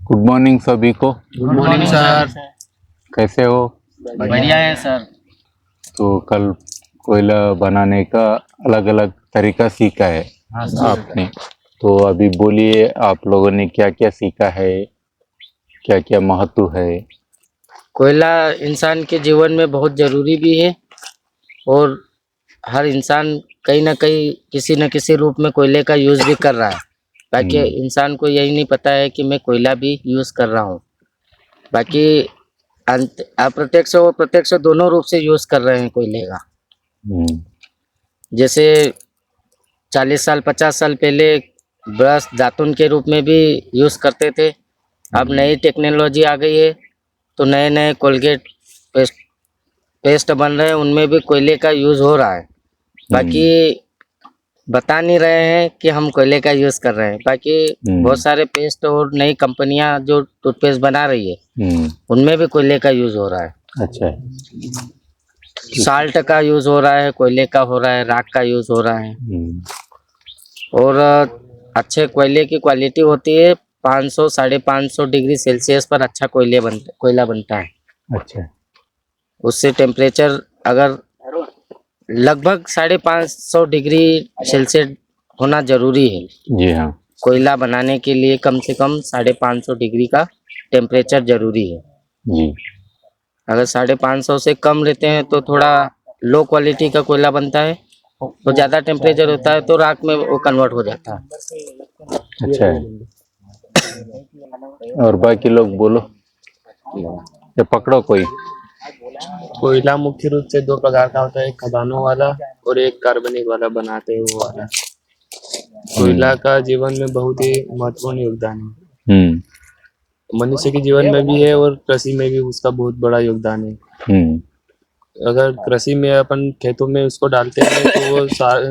Good morning सभी को। Good morning sir. कैसे हो? बढ़िया है सर। तो कल कोयला बनाने का अलग अलग तरीका सीखा है आपने, तो अभी बोलिए आप लोगों ने क्या क्या सीखा है, क्या क्या महत्व है? कोयला इंसान के जीवन में बहुत जरूरी भी है और हर इंसान कहीं ना कहीं किसी न किसी रूप में कोयले का यूज भी कर रहा है। बाकी इंसान को यही नहीं पता है कि मैं कोयला भी यूज कर रहा हूँ। बाकी अप्रत्यक्ष और प्रत्यक्ष दोनों रूप से यूज कर रहे हैं कोयले का। जैसे 40 साल 50 साल पहले ब्रश दातुन के रूप में भी यूज करते थे। अब नई टेक्नोलॉजी आ गई है तो नए नए कोलगेट पेस्ट बन रहे हैं, उनमें भी कोयले का यूज हो रहा है। बाकी बता नहीं रहे हैं कि हम कोयले का यूज कर रहे हैं। बाकी बहुत सारे पेस्ट और नई कंपनियां जो टूथपेस्ट बना रही है उनमें भी कोयले का यूज हो रहा है। अच्छा, साल्ट का यूज हो रहा है, कोयले का हो रहा है, राख का यूज हो रहा है। और अच्छे कोयले की क्वालिटी होती है 500 550 डिग्री सेल्सियस पर अच्छा कोयला बनता है। अच्छा, उससे टेम्परेचर अगर लगभग 550 डिग्री सेल्सियस होना जरूरी है। जी हाँ। कोयला बनाने के लिए कम से कम 550 डिग्री का टेम्परेचर जरूरी है जी। अगर 550 से कम रहते हैं तो थोड़ा लो क्वालिटी का कोयला बनता है, तो ज़्यादा टेम्परेचर होता है तो राख में वो कन्वर्ट हो जाता है। अच्छा है। और बाकी लोग बोलो, ये पकड़ो कोई। कोयला मुख्य रूप से दो प्रकार का होता है, एक खदानों वाला और एक कार्बनिक वाला बनाते हैं वो वाला। कोयला का जीवन में बहुत ही महत्वपूर्ण योगदान है। मनुष्य के जीवन में भी है और कृषि में भी उसका बहुत बड़ा योगदान है। अगर कृषि में अपन खेतों में उसको डालते हैं तो वो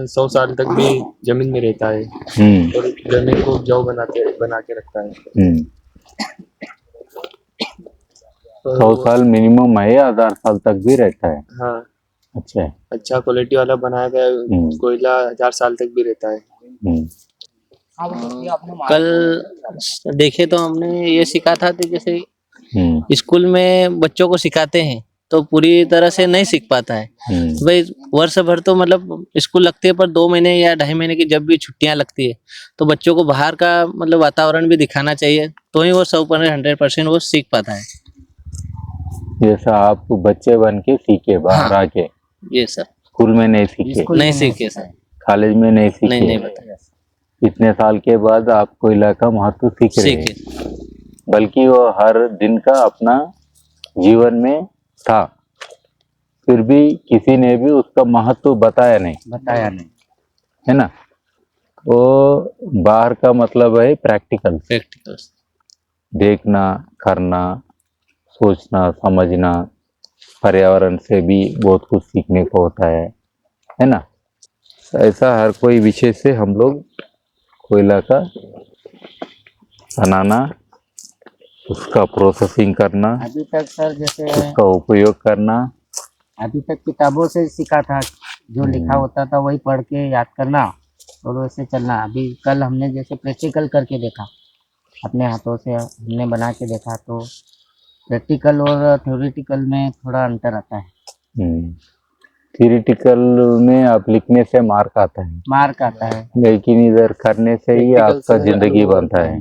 100 साल तक भी जमीन में रहता है और जमीन को उपजाऊ बना के रखता है। 100 साल मिनिमम है या 1000 साल तक भी रहता है? हाँ। अच्छा है। अच्छा क्वालिटी वाला बनाया गया कोयला 1000 साल तक भी रहता है। कल देखे तो हमने ये सीखा था कि जैसे स्कूल में बच्चों को सिखाते हैं तो पूरी तरह से नहीं सीख पाता है। भाई वर्ष भर तो मतलब स्कूल लगती है, पर 2 महीने या 2.5 महीने की जब भी छुट्टियां लगती है तो बच्चों को बाहर का मतलब वातावरण भी दिखाना चाहिए, तो ही वो 100% वो सीख पाता है। जैसा आप बच्चे बन के सीखे बाहर आके। ये सर स्कूल में नहीं सीखे? नहीं सीखे सर। कॉलेज में नहीं सीखे? नहीं बताया। इतने साल के बाद आप कोयला का महत्व सीख रहे हैं, बल्कि वो हर दिन का अपना जीवन में था, फिर भी किसी ने भी उसका महत्व बताया नहीं, है ना? वो बाहर का मतलब है प्रैक्टिकल, देखना, करना, सोचना, समझना, पर्यावरण से भी बहुत कुछ सीखने को होता है ना? ऐसा हर कोई विषय से हम लोग कोयला का बनाना, उसका प्रोसेसिंग करना, अभी तक सर जैसे उसका उपयोग करना, अभी तक किताबों से सीखा था, जो लिखा होता था वही पढ़ के याद करना और वैसे चलना। अभी कल हमने जैसे प्रैक्टिकल करके देखा, अपने हाथों से हमने बना के देखा, तो प्रैक्टिकल और थ्योरेटिकल में थोड़ा अंतर आता है। थ्योरेटिकल में आप लिखने से मार्क आता है, लेकिन इधर करने से ही आपका जिंदगी बनता है।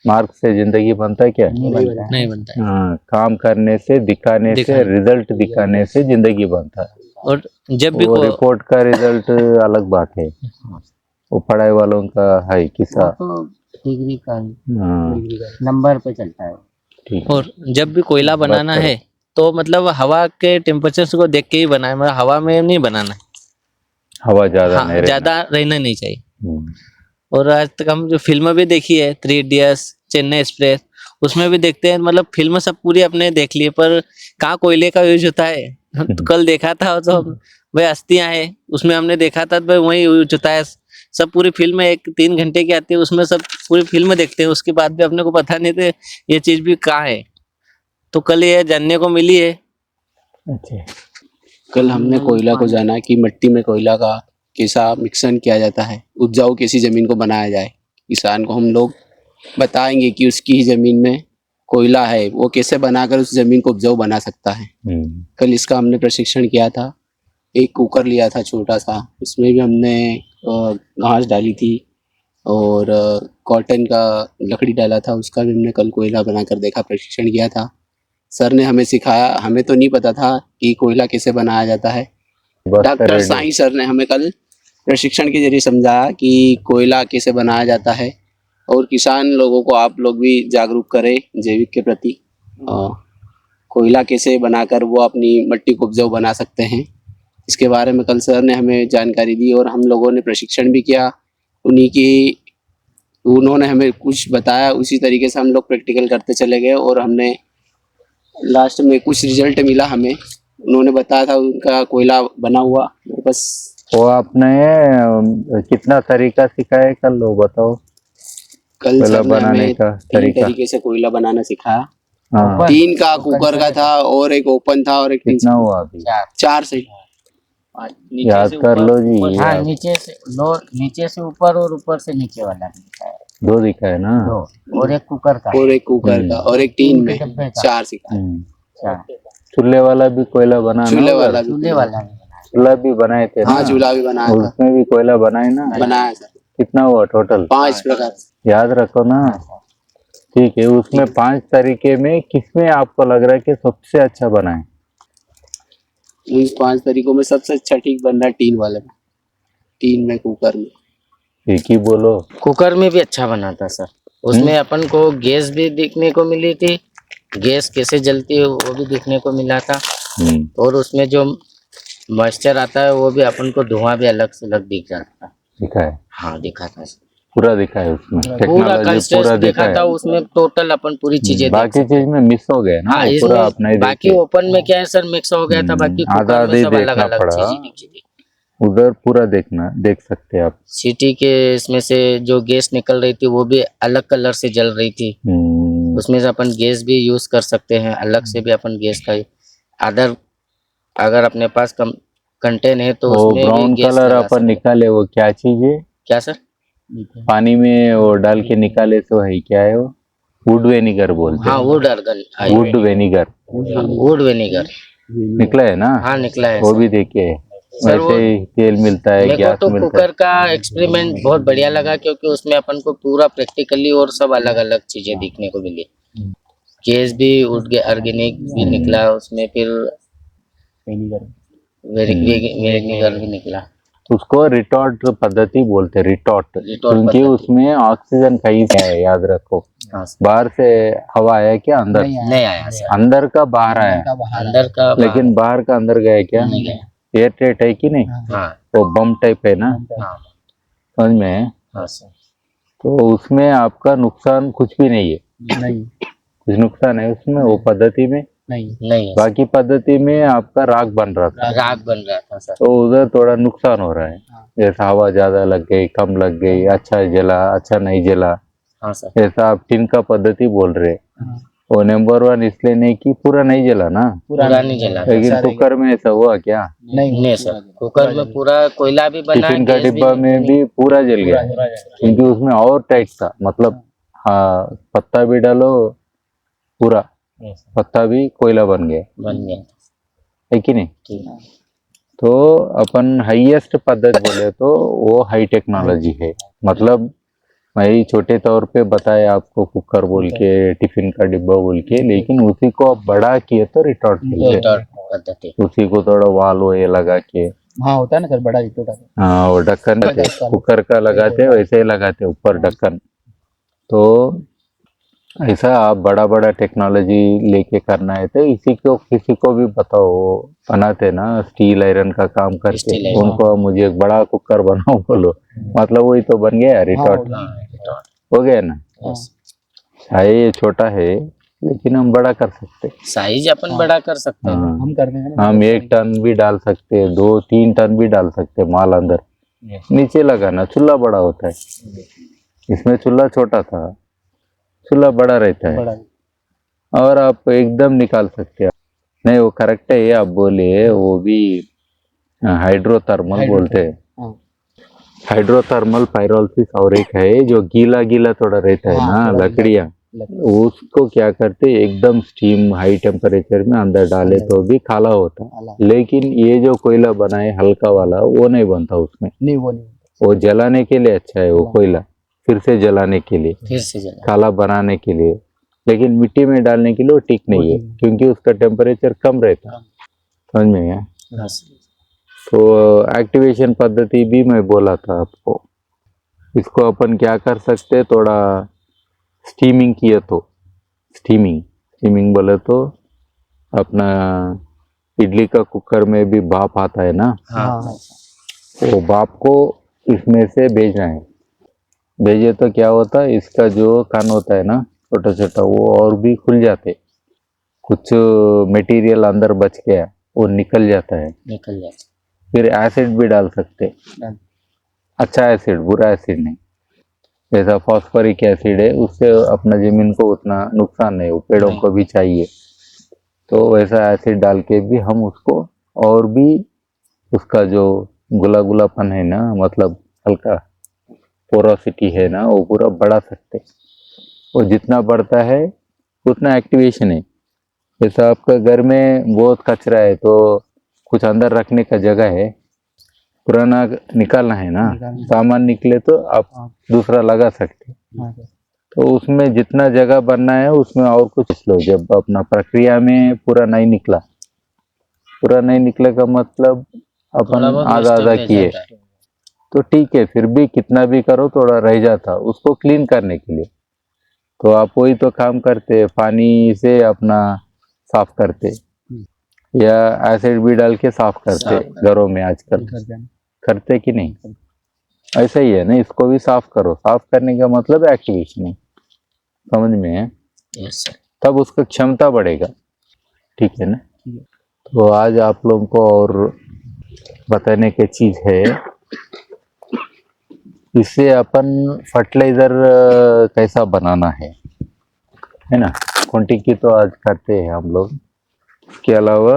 मार्क से जिंदगी बनता है क्या? नहीं बनता है। हाँ, काम करने से, दिखाने से, रिजल्ट दिखाने से जिंदगी बनता है। और जब भी वो रिपोर्ट का रिजल्ट अलग बात है, वो पढ़ाई वालों का है किस्सा, तो डिग्री का नंबर पे चलता है। और जब भी कोयला बनाना है तो मतलब हवा के टेम्परेचर को देख के ही बनाए, मतलब हवा में नहीं बनाना है। हवा ज्यादा रहना नहीं चाहिए। और आज तक हम जो फिल्म भी देखी है 3 इडियट्स, चेन्नई एक्सप्रेस, उसमें भी देखते हैं, मतलब फिल्म सब पूरी अपने देख लिए, पर कहाँ कोयले का यूज होता है। तो कल देखा था तो भाई हस्तियां है, उसमें हमने देखा था भाई वही यूज होता है। सब पूरी फिल्म 1-3 घंटे की आती है, उसमें सब पूरी फिल्म देखते हैं, उसके बाद भी अपने को पता नहीं थे ये चीज भी कहाँ है, तो कल ये जानने को मिली है। अच्छा। कल हमने कोयला को जाना कि मिट्टी में कोयला का कैसा मिक्सन किया जाता है, उपजाऊ कैसी जमीन को बनाया जाए। किसान को हम लोग बताएंगे कि उसकी जमीन में कोयला है, वो कैसे बनाकर उस जमीन को उपजाऊ बना सकता है। कल इसका हमने प्रशिक्षण किया था। एक कुकर लिया था छोटा सा, उसमें भी हमने घास डाली थी और कॉटन का लकड़ी डाला था, उसका भी हमने कल कोयला बनाकर देखा, प्रशिक्षण किया था। सर ने हमें सिखाया, हमें तो नहीं पता था कि कोयला कैसे बनाया जाता है। डॉक्टर साईं सर ने हमें कल प्रशिक्षण के जरिए समझाया कि कोयला कैसे बनाया जाता है और किसान लोगों को आप लोग भी जागरूक करें जैविक के प्रति। कोयला कैसे बनाकर वो अपनी मिट्टी को उपजाऊ बना सकते हैं, इसके बारे में कल सर ने हमें जानकारी दी और हम लोगों ने प्रशिक्षण भी किया। उन्होंने हमें कुछ बताया, उसी तरीके से हम लोग प्रैक्टिकल करते चले गए और हमने लास्ट में कुछ रिजल्ट मिला हमें। उन्होंने बताया था उनका कोयला बना हुआ, बस। वो आपने कितना तरीका सिखाया कल, वो बताओ। कल कोयला सर ने बनाने हमें का 3 तरीका। तरीके से कोयला बनाना सिखाया। हाँ, 3 का कुकर का था और एक ओपन था और एक कितना हुआ अभी? 4 से। याद कर लो जी। हाँ, आप नीचे से ऊपर और ऊपर से नीचे वाला दिखाया। 2 दिखाए ना। 2 और एक कुकर का। और एक कुकर का और एक टीन में डब्बे का। 4 सिखाया। अच्छा, चूल्हे वाला भी कोयला बनाना चूल्हे होगा? वाला भी चूल्हे वाला भी बनाया। चूल्हा भी बनाए थे ना? हाँ, चूल्हा भी बनाया था। उसमें भी कोयला बनाए ना? बनाया सर, कितना हुआ टोटल? 5 प्रकार। याद रखो ना। ठीक है, उसमें 5 तरीके में किसमें आपको लग रहा है कि सबसे अच्छा बना है? इन 5 तरीकों में सबसे अच्छा ठीक बन रहा है टीन वाले में, टीन में, कुकर में। एक ही बोलो। कुकर में भी अच्छा बना था सर। उसमें अपन को गैस भी देखने को मिली थी, गैस कैसे जलती है वो भी देखने को मिला था। और उसमें जो मॉइस्चर आता है वो भी अपन को धुआं भी अलग से अलग दिख जाता था। दिखा है? हाँ, दिखा था सर। पूरा दिखा है उसमें, पूरा टेक्नोलॉजी कंस्ट्रक्ट पूरा देखा दिखा था है। उसमें, टोटल अपन पूरी चीजें देख बाकी चीज में मिस हो गए ना। हाँ, वो पूरा आप नहीं बाकी देखे। ओपन में क्या है सर, मिक्स हो गया था। बाकी आधा कुकर में आधी सब अलग देखना अलग पड़ा। चीजें दिखी थी। उधर पूरा देख सकते हैं आप। सिटी के इसमें से जो गैस निकल रही थी वो भी अलग कलर से जल रही थी। उसमें से अपन गैस भी यूज कर सकते हैं, अलग से भी अपन गैस का अगर अपने पास कंटेन है तो वो उसमें ब्राउन भी गैस कलर लगा अपन सकते हैं। निकाले, वो क्या चीज है? क्या सर? पानी में वो डाल के निकाले तो है, क्या है वो? वुड वेनिगर बोलते हाँ, हैं। Would organ, would vinegar would vinegar निकला है ना? हाँ, निकला है वो सर। भी देखिए, सर, वैसे ही तेल मिलता है, मेरे को गैस तो मिलता है। कुकर का एक्सपेरिमेंट बहुत बढ़िया लगा, क्योंकि उसमें अपन को पूरा प्रैक्टिकली और सब अलग अलग चीजें देखने को मिली। गैस भी उठ गया, ऑर्गेनिक भी निकला उसमें, फिर वेनिगर भी निकला। उसको रिटॉर्ट पद्धति बोलते हैं, रिटॉर्ट, क्योंकि पद्धति। उसमें ऑक्सीजन कहीं से है, याद रखो। हाँ, बाहर से हवा आया क्या अंदर? नहीं आया सर। अंदर का बाहर आया, अंदर का लेकिन बाहर का अंदर गया क्या? नहीं गया। एयर टाइट है कि नहीं? हाँ, वो बम टाइप है ना, हाँ, समझ में? हाँ सर। तो उसमें आपका नुकसान कुछ भी नहीं है। नहीं, कुछ नुकसान है उसमें, वो पद्धति में नहीं, बाकी पद्धति में आपका राख बन रहा था, राग बन रहा था सर। तो उधर थोड़ा नुकसान हो रहा है। जैसा हवा ज्यादा लग गई, कम लग गई, अच्छा जला, अच्छा नहीं जला, हाँ सर। ऐसा आप टिन का पद्धति बोल रहे। वो नंबर 1 इसलिए नहीं कि पूरा नहीं जला ना, पूरा नहीं जला। लेकिन कुकर में ऐसा हुआ क्या? नहीं सर, कुकर में पूरा कोयला भी बना, टिफिन का गैस भी डिब्बा में भी पूरा जल गया, क्योंकि उसमें और टाइट था। मतलब हाँ, पत्ता भी डालो, पूरा पत्ता भी कोयला बन गया, बन गया। है कि नहीं? ठीक। तो अपन हाईएस्ट पद्धति बोले तो वो हाई टेक्नोलॉजी है। मतलब मैं छोटे तौर पे बताया आपको, कुकर बोल के, टिफिन का डिब्बा बोल के, लेकिन उसी को आप बड़ा किए तो रिटॉर्ट पद्धति। उसी को थोड़ा वाल वो ये लगा के, हाँ होता है ना सर, बड़ा रिटोट आता है। हाँ, वो ढक्कन कुकर का लगाते वैसे ही लगाते ऊपर ढक्कन। तो ऐसा आप बड़ा बड़ा टेक्नोलॉजी लेके करना है तो इसी को किसी को भी बताओ, बनाते ना स्टील आयरन का काम करके, उनको मुझे एक बड़ा कुकर बनाओ बोलो, मतलब वही तो बन गया, रिटॉर्ट हो गया ना। है ये छोटा है लेकिन हम बड़ा कर सकते, साइज अपन बड़ा कर सकते हैं। हम कर देंगे ना। हम 1 टन भी डाल सकते हैं, 2-3 टन भी डाल सकते हैं माल अंदर। नीचे लगाना, चूल्हा बड़ा होता है, इसमें चूल्हा छोटा था, चूल्हा बड़ा रहता है, और आप एकदम निकाल सकते हैं। नहीं, वो करेक्ट है, ये आप बोले, वो भी हाइड्रोथर्मल बोलते हैं। हाइड्रोथर्मल पायरोलिसिस और एक है जो गीला गीला थोड़ा रहता है ना लकड़ियाँ, उसको क्या करते एकदम स्टीम हाई टेम्परेचर में अंदर डाले तो भी काला होता है, लेकिन ये जो कोयला बनाए हल्का वाला वो नहीं बनता उसमें, नहीं वो नहीं, वो जलाने के लिए अच्छा है वो कोयला, फिर से जलाने के लिए, फिर से जला। काला बनाने के लिए, लेकिन मिट्टी में डालने के लिए वो ठीक नहीं है क्योंकि उसका टेम्परेचर कम रहता है। समझ में आया? हाँ सर। तो एक्टिवेशन पद्धति भी मैं बोला था आपको, इसको अपन क्या कर सकते, थोड़ा स्टीमिंग किया तो, स्टीमिंग बोले तो अपना इडली का कुकर में भी भाप आता है ना, हाँ वो भाप को इसमें से भेजना है, भेजे तो क्या होता है इसका जो कान होता है ना छोटा छोटा वो और भी खुल जाते, कुछ मटेरियल अंदर बच गया वो निकल जाता है, निकल जाता। फिर एसिड भी डाल सकते, अच्छा एसिड, बुरा एसिड नहीं, जैसा फॉस्फोरिक एसिड है उससे अपना जमीन को उतना नुकसान नहीं, वो पेड़ों को भी चाहिए, तो वैसा एसिड डाल के भी हम उसको और भी उसका जो गुलापन है ना, मतलब हल्का पोरोसिटी है ना, वो पूरा बढ़ा सकते, वो जितना बढ़ता है उतना एक्टिवेशन है। जैसा आपका घर में बहुत कचरा है तो कुछ अंदर रखने का जगह है, पुराना निकालना है ना, सामान निकले तो आप दूसरा लगा सकते, तो उसमें जितना जगह बनना है उसमें और कुछ लो, जब अपना प्रक्रिया में पूरा नहीं निकला का मतलब अपन आधा आधा किए तो ठीक है, फिर भी कितना भी करो थोड़ा रह जाता उसको क्लीन करने के लिए, तो आप वही तो काम करते, पानी से अपना साफ करते या एसिड भी डाल के साफ करते घरों में आजकल करते कि नहीं, ऐसा ही है ना, इसको भी साफ करो, साफ करने का मतलब एक्टिवेशन है, समझ में है? Yes sir. तब उसका क्षमता बढ़ेगा, ठीक है ना? तो आज आप लोगों को और बताने की चीज है, इससे अपन फर्टिलाइजर कैसा बनाना है ना, क्वांटिटी की तो आज करते हैं हम लोग, इसके अलावा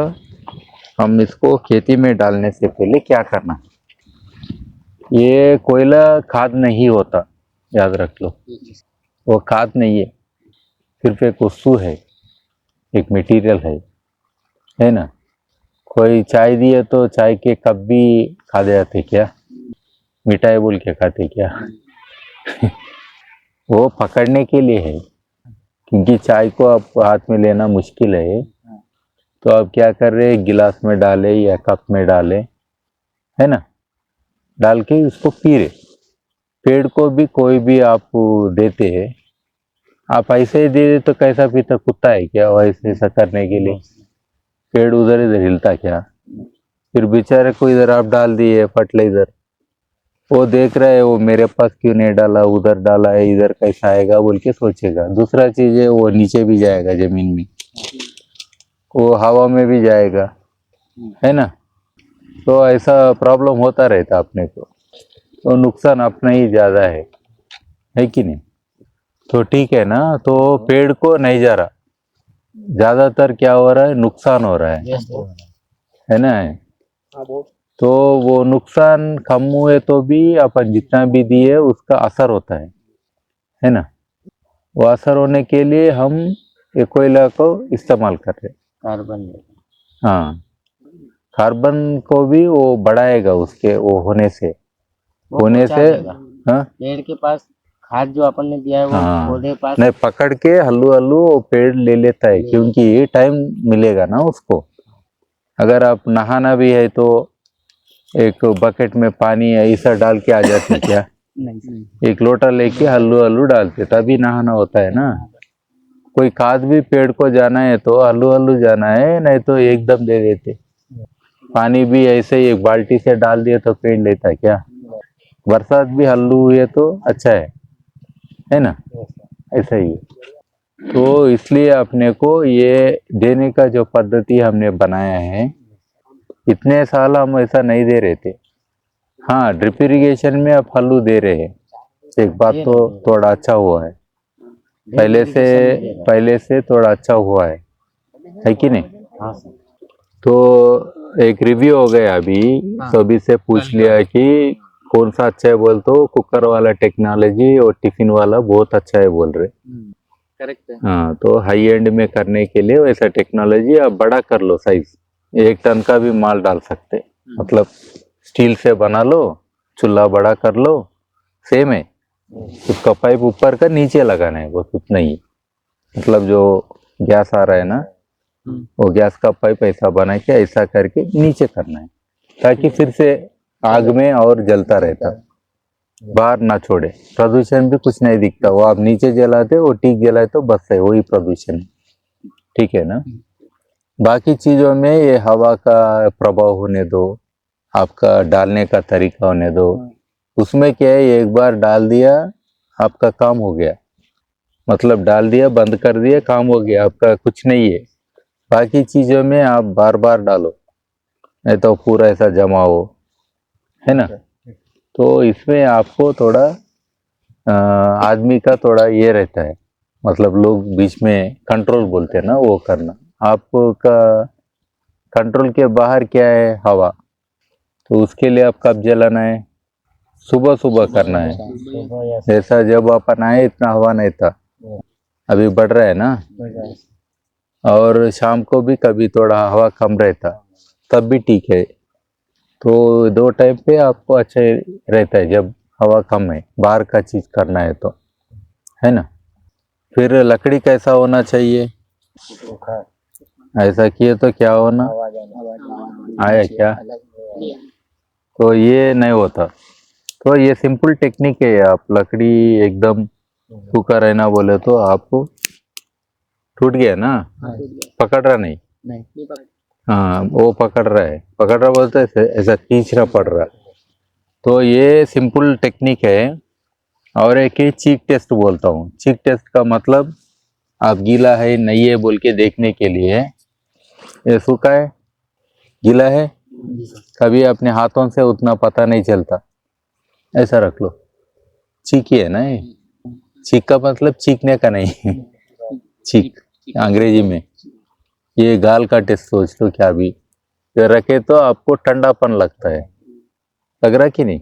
हम इसको खेती में डालने से पहले क्या करना है, ये कोयला खाद नहीं होता, याद रख लो, वो खाद नहीं है, सिर्फ एक वस्तु है, एक मटेरियल है ना? कोई चाय दिए तो चाय के कप भी खा जाते क्या, मिठाई बोल के खाते क्या? वो पकड़ने के लिए है, क्योंकि चाय को आप हाथ में लेना मुश्किल है, तो आप क्या कर रहे हैं, गिलास में डाले या कप में डाले, है ना, डाल के उसको पी रहे। पेड़ को भी कोई भी आप देते हैं, आप ऐसे ही दे दे तो कैसा पीता, कुत्ता है क्या वैसे ऐसा करने के लिए? पेड़ उधर इधर हिलता क्या? फिर बेचारे को इधर आप डाल दिए फर्टिलाइजर, वो देख रहा है वो मेरे पास क्यों नहीं डाला, उधर डाला है, इधर कैसा आएगा बोल के सोचेगा। दूसरा चीज है वो नीचे भी जाएगा जमीन में, वो हवा में भी जाएगा, है ना, तो ऐसा प्रॉब्लम होता रहता अपने को, तो नुकसान अपना ही ज्यादा है कि नहीं? तो ठीक है ना, तो पेड़ को नहीं जा रहा, ज्यादातर क्या हो रहा है, नुकसान हो रहा है ना? तो वो नुकसान कम हुए तो भी अपन जितना भी दिए उसका असर होता है ना? वो असर होने के लिए हम ये कोयला को इस्तेमाल कर रहे हैं, कार्बन, हाँ, कार्बन को भी वो बढ़ाएगा, उसके वो होने से हाँ, पेड़ के पास खाद जो अपन ने दिया है वो हाँ, पौधे पास नहीं पकड़ के हल्लू हल्लू वो पेड़ ले लेता है, क्योंकि टाइम मिलेगा ना उसको। अगर आप नहाना भी है तो एक बकेट में पानी ऐसा डाल के आ जाते क्या? एक लोटा लेके हल्लू हल्लू डालते तभी नहाना होता है ना। कोई खाद भी पेड़ को जाना है तो हल्लू हल्लू जाना है, नहीं तो एकदम दे देते। पानी भी ऐसे ही एक बाल्टी से डाल दिया तो पेड़ लेता है क्या? बरसात भी हल्लू हुई तो अच्छा है ना, ऐसा ही है। तो इसलिए अपने को ये देने का जो पद्धति हमने बनाया है, इतने साल हम ऐसा नहीं दे रहे थे। हाँ, ड्रिप इरिगेशन में अब हल्लू दे रहे हैं, एक बात तो थोड़ा अच्छा हुआ है, पहले से थोड़ा अच्छा हुआ है कि नहीं? हाँ सर। तो एक रिव्यू हो गया अभी, सभी से पूछ लिया कि कौन सा अच्छा है बोल तो कुकर वाला टेक्नोलॉजी और टिफिन वाला बहुत अच्छा है बोल रहे। करेक्ट है। हाँ, तो हाई एंड में करने के लिए वैसा टेक्नोलॉजी आप बड़ा कर लो साइज, 1 टन का भी माल डाल सकते। मतलब स्टील से बना लो, चूल्हा बड़ा कर लो, सेम है। उसका पाइप ऊपर का नीचे लगाना है, बस उतना ही। मतलब जो गैस आ रहा है ना, वो गैस का पाइप ऐसा बना के ऐसा करके नीचे करना है, ताकि फिर से आग में और जलता रहता, बाहर ना छोड़े। प्रदूषण भी कुछ नहीं दिखता, वो आप नीचे जलाते वो टीक जलाए तो बस है, वही प्रदूषण है। ठीक है ना। बाकी चीजों में ये हवा का प्रभाव होने दो, आपका डालने का तरीका होने दो। उसमें क्या है, एक बार डाल दिया आपका काम हो गया, मतलब डाल दिया बंद कर दिया काम हो गया, आपका कुछ नहीं है। बाकी चीजों में आप बार बार डालो, नहीं तो पूरा ऐसा जमा हो, है ना। तो इसमें आपको थोड़ा आदमी का थोड़ा ये रहता है, मतलब लोग बीच में कंट्रोल बोलते हैं ना, वो करना। आपका कंट्रोल के बाहर क्या है, हवा। तो उसके लिए आप कब जलाना है, सुबह सुबह करना है। जैसा जब अपन आए इतना हवा नहीं था, अभी बढ़ रहा है ना। और शाम को भी कभी थोड़ा हवा कम रहता, तब भी ठीक है। तो 2 टाइम पे आपको अच्छा रहता है, जब हवा कम है, बाहर का चीज करना है तो, है ना। फिर लकड़ी कैसा होना चाहिए, ऐसा किए तो क्या होना आया क्या, तो ये नहीं होता। तो ये सिंपल टेक्निक है, आप लकड़ी एकदम सूखा रहना बोले तो आपको टूट गया ना, पकड़ रहा नहीं, हाँ वो पकड़ रहा बोलते है, ऐसा खींचना पड़ रहा। तो ये सिंपल टेक्निक है। और एक ही चीक टेस्ट बोलता हूँ। चीक टेस्ट का मतलब आप गीला है नहीं है बोल के देखने के लिए, ये सूखा है गीला है, कभी अपने हाथों से उतना पता नहीं चलता, ऐसा रख लो, चीकी है ना ये। चीक का मतलब चीखने का नहीं चीक अंग्रेजी में। ये गाल का टेस्ट सोच लो, क्या भी ये रखे तो आपको ठंडापन लगता है, लग रहा कि नहीं।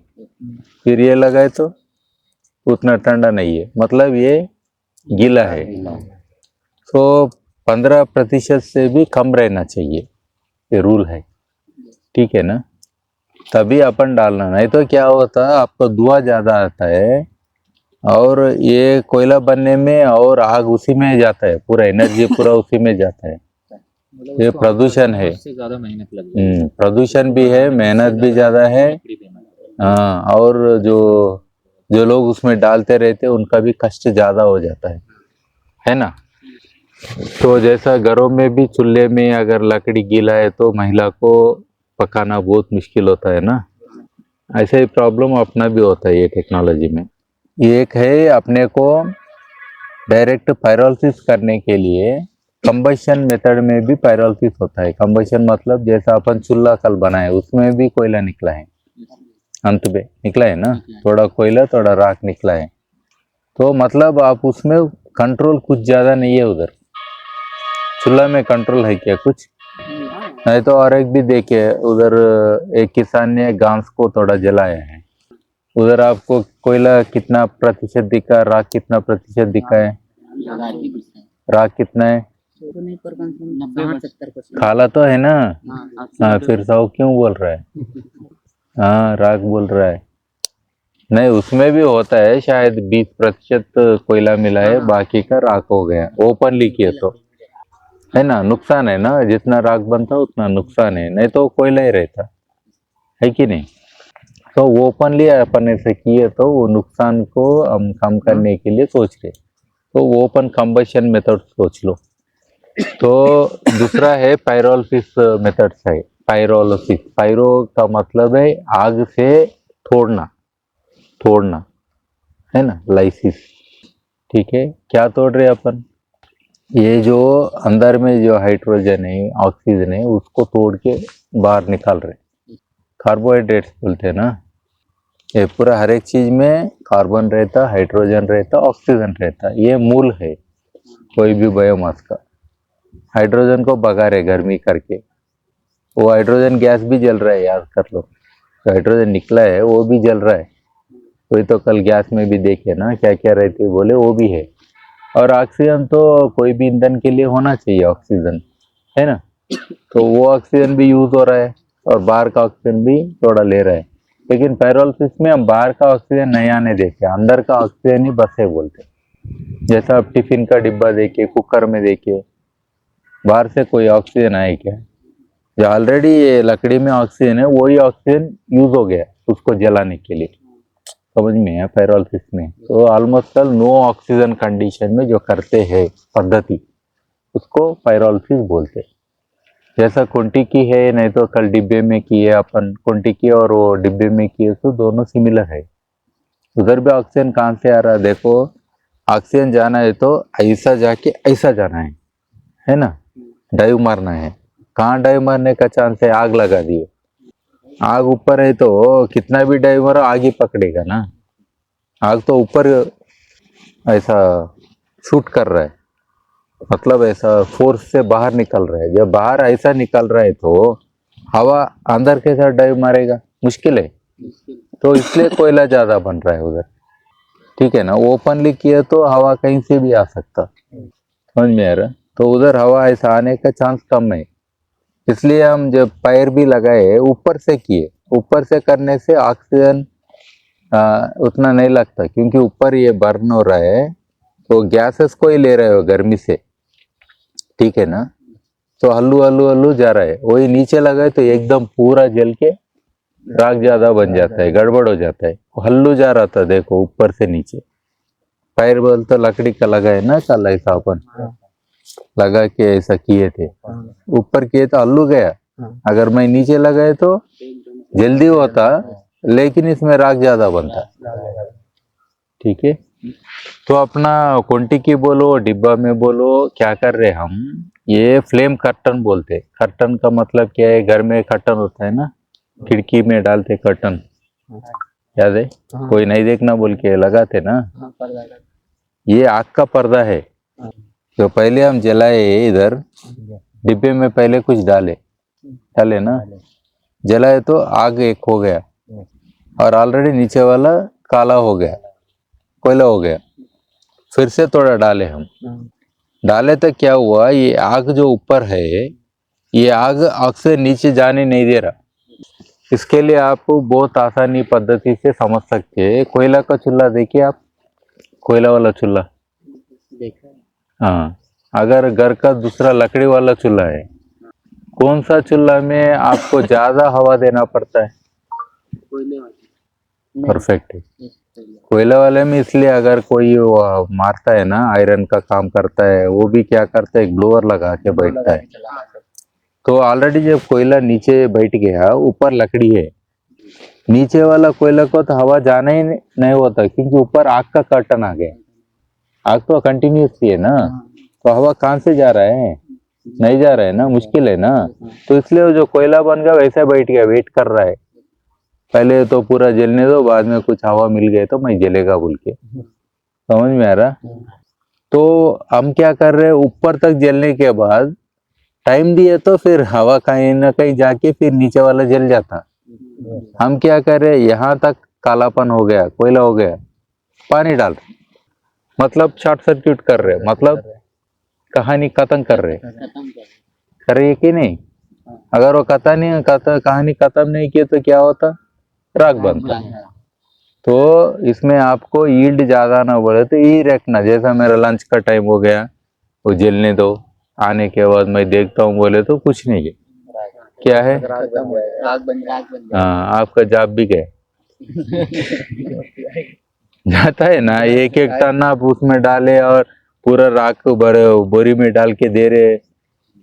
फिर ये लगाए तो उतना ठंडा नहीं है, मतलब ये गीला है। तो 15% से भी कम रहना चाहिए, ये रूल है, ठीक है ना। तभी अपन डालना, नहीं तो क्या होता है आपको धुआं ज्यादा आता है और ये कोयला बनने में और आग उसी में जाता है, पूरा एनर्जी पूरा उसी में जाता है। ये प्रदूषण है, प्रदूषण भी है, मेहनत भी ज्यादा है। हाँ, और जो लोग उसमें डालते रहते हैं उनका भी कष्ट ज्यादा हो जाता है ना। तो जैसा घरों में भी चूल्हे में अगर लकड़ी गीला है तो महिला को पकाना बहुत मुश्किल होता है ना, ऐसे ही प्रॉब्लम अपना भी होता है ये टेक्नोलॉजी में। एक है अपने को डायरेक्ट पायरोलिसिस करने के लिए, कंबशन मेथड में भी पायरोलिसिस होता है। कंबशन मतलब जैसा अपन चूल्हा कल बनाए उसमें भी कोयला निकला है, अंत में निकला है ना, थोड़ा कोयला थोड़ा राख निकला है। तो मतलब आप उसमें कंट्रोल कुछ ज्यादा नहीं है, उधर चूल्हा में कंट्रोल है क्या कुछ नहीं। तो और एक भी देखे, उधर एक किसान ने घास को थोड़ा जलाया है, उधर आपको कोयला कितना प्रतिशत दिखा, राख कितना प्रतिशत दिखा है, राख कितना है, खाला तो है ना। हाँ, फिर 100 क्यों बोल रहा है, हाँ राख बोल रहा है। नहीं, उसमें भी होता है शायद 20% कोयला मिला है, बाकी का राख हो गया ओपनली किए तो, है ना। नुकसान है ना, जितना राख बनता उतना नुकसान है, नहीं तो कोयला ही रहता है कि नहीं। तो वो ओपनली अपन ऐसे किए तो वो नुकसान को हम कम करने के लिए सोच रहे, तो वो ओपन कंबशन मेथड सोच लो। तो दूसरा है पायरोलिसिस मेथड है। पायरोलिसिस, पायरो का मतलब है आग से तोड़ना है ना, लाइसिस, ठीक है। क्या तोड़ रहे अपन, ये जो अंदर में जो हाइड्रोजन है ऑक्सीजन है उसको तोड़ के बाहर निकाल रहे, कार्बोहाइड्रेट्स बोलते हैं ना। ये पूरा हर एक चीज में कार्बन रहता, हाइड्रोजन रहता, ऑक्सीजन रहता, ये मूल है कोई भी बायोमास का। हाइड्रोजन को भगा रहे गर्मी करके, वो हाइड्रोजन गैस भी जल रहा है, याद कर लो। हाइड्रोजन निकला है वो भी जल रहा है। वही तो कल गैस में भी देखे ना क्या क्या रहती है, बोले वो भी है। और ऑक्सीजन तो कोई भी ईंधन के लिए होना चाहिए, ऑक्सीजन है ना। तो वो ऑक्सीजन भी यूज हो रहा है और बाहर का ऑक्सीजन भी थोड़ा ले रहा है। लेकिन पायरोलिसिस में हम बाहर का ऑक्सीजन नहीं आने देते, अंदर का ऑक्सीजन ही बस है बोलते। जैसा आप टिफिन का डिब्बा देखिए, कुकर में देखिए, बाहर से कोई ऑक्सीजन आए क्या? जो ऑलरेडी ये लकड़ी में ऑक्सीजन है वही ऑक्सीजन यूज हो गया उसको जलाने के लिए, समझ में है पायरोलिसिस में। तो ऑलमोस्ट नो ऑक्सीजन कंडीशन में जो करते हैं पद्धति उसको पायरोलिसिस बोलते हैं। जैसा कुंटी की है, नहीं तो कल डिब्बे में किए अपन, कुंटी की और वो डिब्बे में किए तो दोनों सिमिलर है। उधर भी ऑक्सीजन कहाँ से आ रहा है? देखो ऑक्सीजन जाना है तो ऐसा जाके ऐसा जाना है ना, डाइव मारना है। कहाँ डाइव मारने का चांस है? आग लगा दिए, आग ऊपर है तो कितना भी डाइव मारो आग ही पकड़ेगा ना। आग तो ऊपर ऐसा शूट कर रहा है, मतलब ऐसा फोर्स से बाहर निकल रहा है। जब बाहर ऐसा निकल रहा है तो हवा अंदर के साथ डाइव मारेगा, मुश्किल है। तो इसलिए कोयला ज्यादा बन रहा है उधर, ठीक है ना। ओपनली किया तो हवा कहीं से भी आ सकता, समझ में आ रहा। तो उधर हवा ऐसा आने का चांस कम है, इसलिए हम जब पैर भी लगाए ऊपर से किए। ऊपर से करने से ऑक्सीजन उतना नहीं लगता, क्योंकि ऊपर ये बर्न हो रहा है तो गैसेस को ही ले रहे हो गर्मी से, ठीक है ना। तो हल्लू हल्लू हल्लू जा रहा है। वही नीचे लगाए तो एकदम पूरा जल के राख ज्यादा बन जाता है, गड़बड़ हो जाता है। हल्लू जा रहा था देखो ऊपर से नीचे। पैर बल तो लकड़ी का लगा है ना, कल ऐसा अपन लगा के ऐसा किए थे, ऊपर किए तो हल्लू गया। अगर मैं नीचे लगाए तो जल्दी होता, लेकिन इसमें राख ज्यादा बनता, ठीक है। तो अपना कुंटी की बोलो डिब्बा में बोलो, क्या कर रहे हम, ये फ्लेम कर्टन बोलते। कर्टन का मतलब क्या है? घर में कर्टन होता है ना, खिड़की में डालते कर्टन, याद है? कोई नहीं देखना बोल के लगाते ना, ये आग का पर्दा है। तो पहले हम जलाए इधर डिब्बे में, पहले कुछ डाले ना, जलाए तो आग एक हो गया और ऑलरेडी नीचे वाला काला हो गया, कोयला हो गया। फिर से थोड़ा डाले हम, डाले तो क्या हुआ, ये आग जो ऊपर है ये आग से नीचे जाने नहीं दे रहा। इसके लिए आप बहुत आसानी पद्धति से समझ सकते हैं। कोयला का चूल्हा देखिए आप, कोयला वाला चूल्हा, हाँ। अगर घर का दूसरा लकड़ी वाला चूल्हा है, कौन सा चूल्हा में आपको ज्यादा हवा देना पड़ता है? परफेक्ट है, कोयला वाले में। इसलिए अगर कोई मारता है ना, आयरन का काम करता है, वो भी क्या करता है, ब्लोअर लगा के बैठता है। तो ऑलरेडी जब कोयला नीचे बैठ गया, ऊपर लकड़ी है, नीचे वाला कोयला को तो हवा जाना ही नहीं होता, क्योंकि ऊपर आग का कर्टन आ गया। आग तो कंटिन्यूसली है ना, तो हवा कहाँ से जा रहा है? नहीं जा रहा है ना, मुश्किल है ना। तो इसलिए जो कोयला बन गया वैसा बैठ गया, वेट कर रहा है। पहले तो पूरा जलने दो, बाद में कुछ हवा मिल गए तो मैं जलेगा बोल के, समझ में आ रहा। तो हम क्या कर रहे हैं, ऊपर तक जलने के बाद टाइम दिए तो फिर हवा कहीं ना कहीं जाके फिर नीचे वाला जल जाता। हम क्या कर रहे हैं, यहाँ तक कालापन हो गया, कोयला हो गया, पानी डाल रहे, मतलब शॉर्ट सर्किट कर रहे, मतलब कहानी खत्म कर रहे कि नहीं। अगर वो कहानी खत्म नहीं किए तो क्या होता, राख बनता। तो इसमें आपको यील्ड ज्यादा ना बोले तो ये रखना, जैसा मेरा लंच का टाइम हो गया, वो जलने दो, आने के बाद मैं देखता हूँ बोले तो कुछ नहीं है, क्या है, हाँ आपका जाप भी गया जाता है ना। एक एक टन आप उसमें डाले और पूरा राख को बोरी में डाल के दे रहे।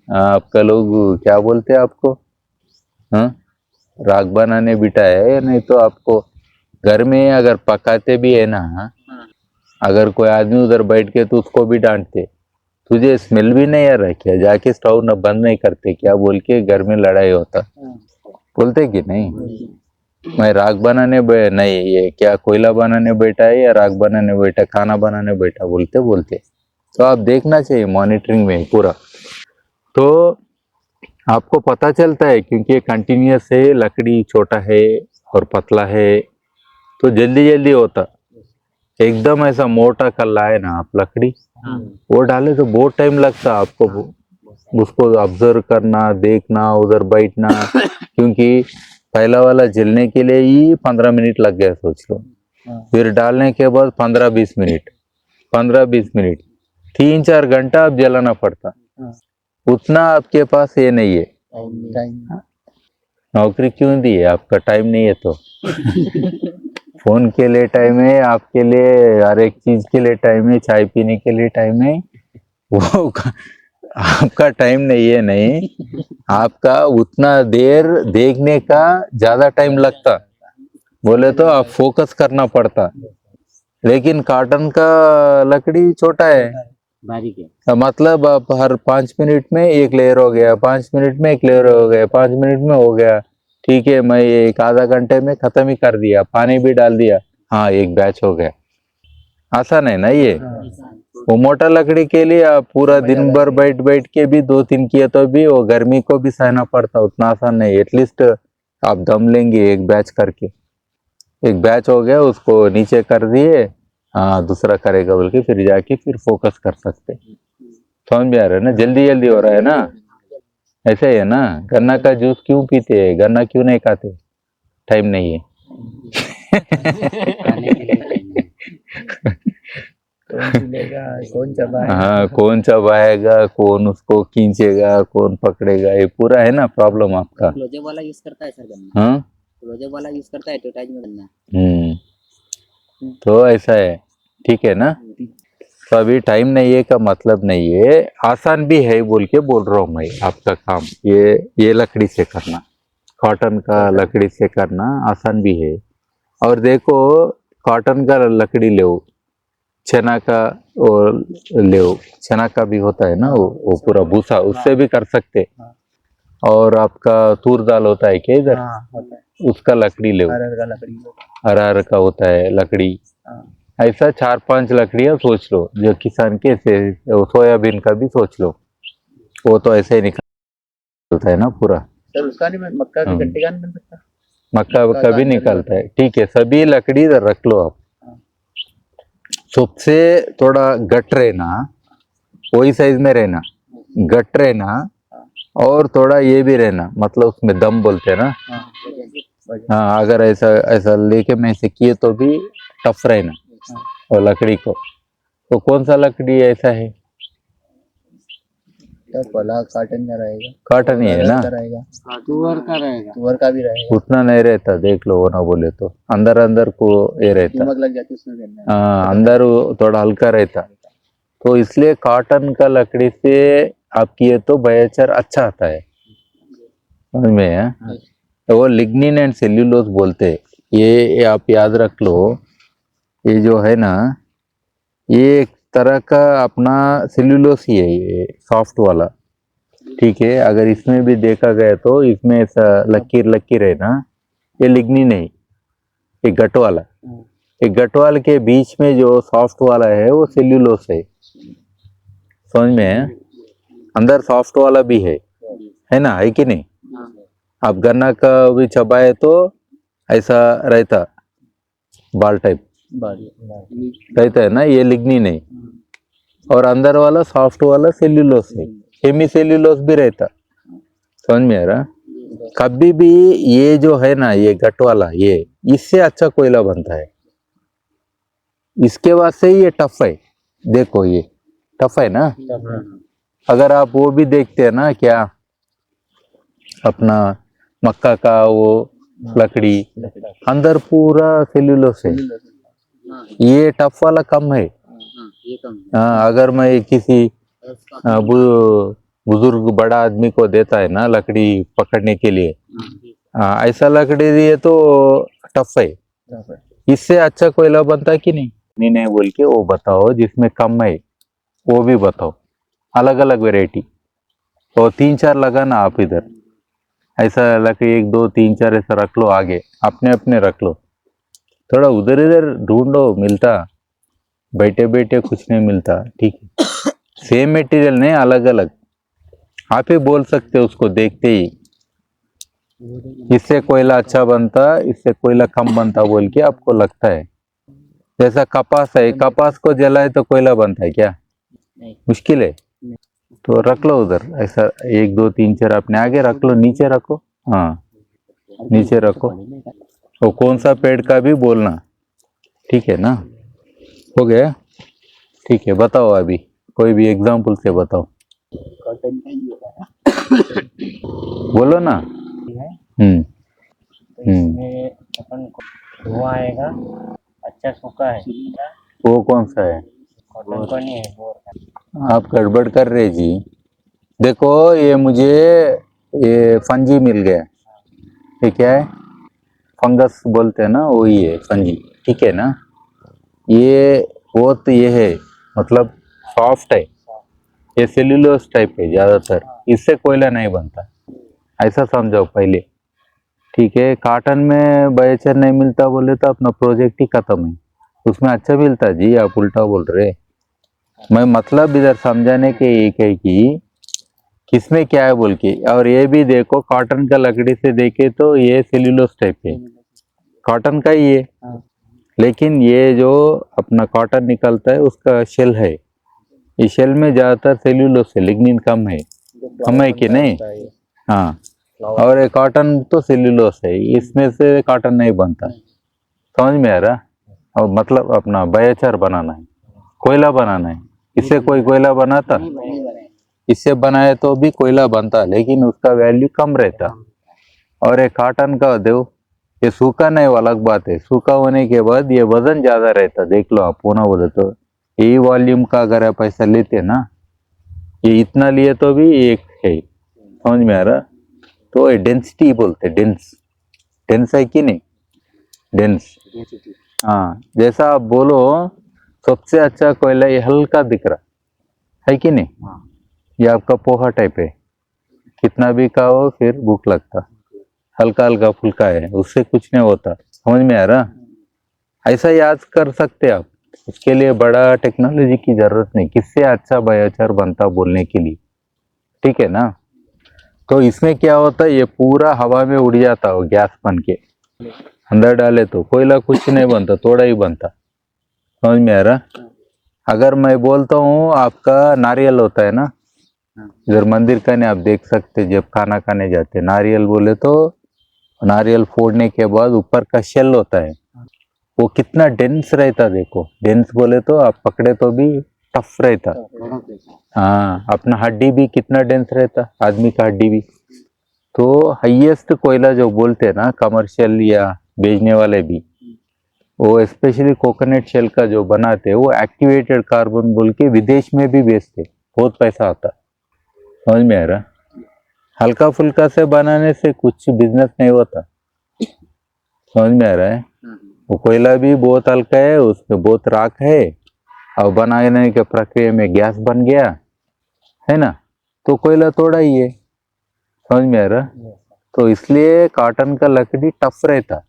आपका लोग क्या बोलते हैं आपको, हाँ राख बनाने बिठाए है, नहीं तो आपको घर में अगर पकाते भी है ना, अगर कोई आदमी उधर बैठ के तो उसको भी डांटते, तुझे स्मेल भी नहीं आ रहा क्या, जाके स्टोव न बंद नहीं करते क्या बोल के घर में लड़ाई होता, बोलते कि नहीं। मैं राख बनाने नहीं, ये क्या कोयला बनाने बैठा है या राख बनाने बैठा, खाना बनाने बैठा, बोलते। तो आप देखना चाहिए मॉनिटरिंग में पूरा, तो आपको पता चलता है, क्योंकि कंटिन्यूस है, लकड़ी छोटा है, और पतला है तो जल्दी जल्दी होता। एकदम ऐसा मोटा कल्ला है ना आप लकड़ी, वो डाले तो बहुत टाइम लगता आपको उसको ऑब्जर्व करना, देखना, उधर बैठना। क्योंकि पहला वाला जलने के लिए ही 15 मिनट लग गया सोच लो, फिर डालने के बाद 15-20 मिनट, 15-20 मिनट, 3-4 घंटा अब जलाना पड़ता। उतना आपके पास ये नहीं है, नौकरी क्यों दी है? आपका टाइम नहीं है तो फोन के लिए टाइम है, आपके लिए हर एक चीज के लिए टाइम है, चाय पीने के लिए टाइम है, वो आपका टाइम नहीं है। नहीं, आपका उतना देर देखने का ज्यादा टाइम लगता, बोले तो आप फोकस करना पड़ता। लेकिन कॉटन का लकड़ी छोटा है, बारीक है। मतलब आप हर 5 मिनट में एक लेयर हो गया, 5 मिनट में एक लेयर हो गया, 5 मिनट में हो गया, ठीक है, मैं एक आधा घंटे में खत्म ही कर दिया, पानी भी डाल दिया, हाँ एक बैच हो गया। आसान है ना ये। वो मोटा लकड़ी के लिए आप पूरा दिन भर बैठ बैठ के भी 2-3 किए तो भी वो गर्मी को भी सहना पड़ता, उतना आसान नहीं। एटलीस्ट आप दम लेंगे एक बैच करके, एक बैच हो गया उसको नीचे कर दिए, हाँ दूसरा करेगा बोल के फिर जाके फिर फोकस कर सकते। समझ में आ रहा है ना, जल्दी जल्दी हो रहा है ना। ऐसे ही है ना, गन्ना का जूस क्यों पीते हैं, गन्ना क्यों नहीं खाते? टाइम नहीं है हाँ, कौन चबाएगा, कौन उसको खींचेगा, कौन पकड़ेगा, ये पूरा है ना प्रॉब्लम आपका। क्लोजअप वाला यूज करता है सर गन्ना, हाँ क्लोजअप वाला यूज करता है एडवर्टाइज में गन्ना। तो ऐसा है, ठीक है ना। तो अभी टाइम नहीं है का मतलब नहीं है, आसान भी है बोल के बोल रहा हूँ मैं। आपका काम ये लकड़ी से करना, कॉटन का लकड़ी से करना आसान भी है। और देखो कॉटन का लकड़ी ले, चना का और ले, चना का भी होता है ना वो पूरा भूसा, उससे भी कर सकते। और आपका तूर दाल होता है क्या इधर, उसका लकड़ी ले, अरहर का होता है लकड़ी। ऐसा 4-5 लकड़ियां सोच लो, जो किसान के से सोयाबीन का भी सोच लो, वो तो ऐसे ही निकलता है ना पूरा। सर उसका नहीं, मक्का की गट्टे का नहीं बन सकता? मक्का का भी निकलता है, ठीक है। सभी लकड़ी इधर रख लो आप। सबसे थोड़ा गट रहना, वही साइज में रहना, गट रहना, और थोड़ा ये भी रहना, मतलब उसमें दम बोलते हैं ना। हाँ, अगर ऐसा ऐसा लेके मैं ऐसे किए तो भी टफ रहना और लकड़ी को। तो कौन सा लकड़ी ऐसा है? कॉटन का रहेगा, कॉटन ही है ना, तुअर का रहेगा, तुअर का भी रहेगा। उतना नहीं रहता, देख लो वो ना बोले तो अंदर अंदर को ये रहता, नमक लग जाती है उसमें। हाँ अंदर वो थोड़ा हल्का रहता। तो इसलिए कॉटन का लकड़ी से आप किए तो बयाचर अच्छा आता है, समझ में है। तो वो लिग्निन एंड सेल्यूलोज बोलते हैं, ये आप याद रख लो। ये जो है ना, ये एक तरह का अपना सेल्यूलोस ही है, ये सॉफ्ट वाला, ठीक है। अगर इसमें भी देखा गया तो इसमें ऐसा लकीर लकीर है ना, ये लिग्निन नहीं, ये गट वाला। ये गट वाले के बीच में जो सॉफ्ट वाला है वो सेल्यूलोस है, समझ में है। अंदर सॉफ्ट वाला भी है ना, है कि नहीं। आप गन्ना का भी चबाए तो ऐसा रहता, बाल टाइप रहता है ना, ये लिग्निन नहीं। और अंदर वाला सॉफ्ट वाला सेल्यूलोस है, हेमी सेल्यूलोस भी रहता, समझ में आ रहा। कभी भी ये जो है ना, ये गट वाला, ये इससे अच्छा कोयला बनता है, इसके बाद से ये टफ है। देखो ये टफ है ना। अगर आप वो भी देखते हैं ना, क्या अपना मक्का का वो लकड़ी, अंदर पूरा सेल्यूलोस है, ये टफ वाला कम है। हाँ, अगर मैं किसी बुजुर्ग बड़ा आदमी को देता है ना लकड़ी पकड़ने के लिए, ऐसा लकड़ी दिए तो टफ है, इससे अच्छा कोयला बनता है कि नहीं। नहीं बोल के वो बताओ जिसमें कम है, वो भी बताओ, अलग अलग वेराइटी। तो 3-4 लगाना आप इधर, ऐसा लकड़ी 1, 2, 3, 4 ऐसा रख लो, आगे अपने अपने रख लो। थोड़ा उधर इधर ढूंढो, मिलता बैठे बैठे कुछ नहीं मिलता, ठीक है। सेम मटेरियल नहीं, अलग अलग। आप ही बोल सकते हो उसको देखते ही, इससे कोयला अच्छा बनता, इससे कोयला कम बनता बोल के आपको लगता है? जैसा कपास है, कपास को जलाए तो कोयला बनता है क्या? मुश्किल है। तो रख लो उधर, ऐसा 1 2 3 4 अपने आगे रख लो, नीचे रखो। हाँ नीचे रखो। तो कौन सा पेड़ का भी बोलना, ठीक है ना? हो गया? ठीक है, बताओ अभी कोई भी एग्जाम्पल से बताओ। बोलो ना। इसमें अपन को धुआं आएगा, अच्छा सूखा है, वो कौन सा है? कॉटन का नहीं है, बोर आप गड़बड़ कर रहे जी। देखो ये मुझे ये फंजी मिल गया, ये क्या है? फंगस बोलते हैं ना, वही है फंजी, ठीक है ना? ये बहुत ये है, मतलब सॉफ्ट है, ये सेल्यूलोज टाइप है ज्यादातर, इससे कोयला नहीं बनता, ऐसा समझो पहले, ठीक है? कॉटन में बायोचार नहीं मिलता बोले तो अपना प्रोजेक्ट ही खत्म है। उसमें अच्छा मिलता जी, आप उल्टा बोल रहे। मैं मतलब इधर समझाने के एक है कि किसमें क्या है बोल के। और ये भी देखो, कॉटन का लकड़ी से देखे तो ये सेल्यूलोज टाइप है, कॉटन का ही है, लेकिन ये जो अपना कॉटन निकलता है उसका शेल है, इस शेल में ज्यादातर सेल्यूलोज है, लिग्निन कम है कि नहीं? हाँ, और ये कॉटन तो सेल्यूलोज है, इसमें से कॉटन नहीं बनता, समझ में आ रहा? और मतलब अपना बायोचार बनाना है, कोयला बनाना है, इससे कोई कोयला बनाता? इससे बनाए तो भी कोयला बनता, लेकिन उसका वैल्यू कम रहता। और ये कॉटन का दो, ये सूखा नहीं, वो अलग बात है, सूखा होने के बाद ये वजन ज्यादा रहता, देख लो आप, होना बोले तो यही वॉल्यूम का अगर आप पैसा लेते ना, ये इतना लिए तो भी एक है, समझ में आ रहा? तो ये डेंसिटी बोलते, डेंस, डेंस है कि नहीं? डेंस, हाँ। जैसा आप बोलो सबसे अच्छा कोयला ये हल्का दिख रहा है कि नहीं? ये आपका पोहा टाइप है, कितना भी खाओ फिर भूख लगता, हल्का हल्का फुल्का है, उससे कुछ नहीं होता, समझ में आ रहा? ऐसा याद कर सकते आप, उसके लिए बड़ा टेक्नोलॉजी की जरूरत नहीं, किससे अच्छा बायोचार बनता बोलने के लिए, ठीक है ना? तो इसमें क्या होता है, ये पूरा हवा में उड़ जाता हो, गैस बन के अंदर डाले तो कोयला कुछ नहीं बनता, थोड़ा ही बनता, समझ में आ रहा? अगर मैं बोलता हूँ आपका नारियल होता है ना, इधर मंदिर का नहीं, आप देख सकते जब खाना खाने जाते नारियल बोले तो, नारियल फोड़ने के बाद ऊपर का शेल होता है, वो कितना डेंस रहता, देखो डेंस बोले तो आप पकड़े तो भी टफ रहता। हाँ, अपना हड्डी भी कितना डेंस रहता, आदमी का हड्डी भी। तो हाईएस्ट कोयला जो बोलते हैं ना कमर्शियल या बेचने वाले भी, वो स्पेशली कोकोनट शेल का जो बनाते हैं, वो एक्टिवेटेड कार्बन बोल के विदेश में भी बेचते, बहुत पैसा आता, समझ में आ रहा? हल्का फुल्का से बनाने से कुछ बिजनेस नहीं होता, समझ में आ रहा है? वो कोयला भी बहुत हल्का है, उसमें बहुत राख है, और बनाने के प्रक्रिया में गैस बन गया है ना, तो कोयला थोड़ा ही है, समझ में आ रहा? तो इसलिए कॉटन का लकड़ी टफ रहता,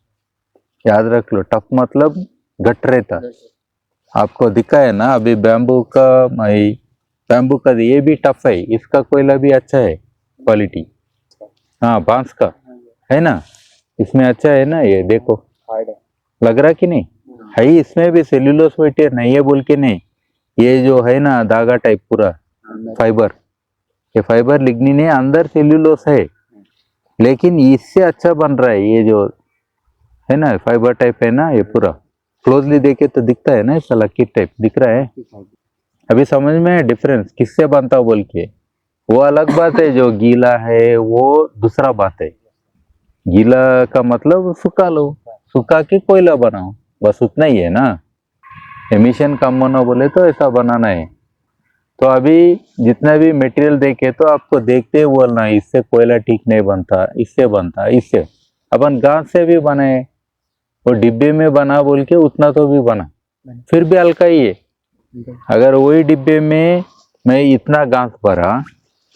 याद रख लो, टफ मतलब घट रहता। आपको दिखा है ना अभी बैम्बू का ये भी टफ है, इसका कोयला भी अच्छा है क्वालिटी, हाँ बांस का है ना, इसमें अच्छा है ना, ये देखो लग रहा कि नहीं है? इसमें भी सेल्यूलोस मटेरियल नहीं है बोल के नहीं, ये जो है ना धागा टाइप पूरा फाइबर, ये फाइबर लिग्निन है, अंदर सेल्यूलोस है, लेकिन इससे अच्छा बन रहा है, ये जो है ना फाइबर टाइप है ना, ये पूरा क्लोजली देखे तो दिखता है ना, ऐसा लकीर टाइप दिख रहा है। अभी समझ में डिफरेंस किससे बनता बोल के? वो अलग बात है, जो गीला है वो दूसरा बात है, गीला का मतलब सुखा लो, सुखा के कोयला बनाओ, बस उतना ही है ना, एमिशन कम होना बोले तो ऐसा बनाना है। तो अभी जितना भी मटेरियल देखे तो आपको देखते ही बोलना इससे कोयला ठीक नहीं बनता, इससे बनता, इससे अपन घास से भी बनाए, वो डिब्बे में बना बोल के उतना तो भी बना, फिर भी हल्का ही है। अगर वही डिब्बे में मैं इतना घास भरा,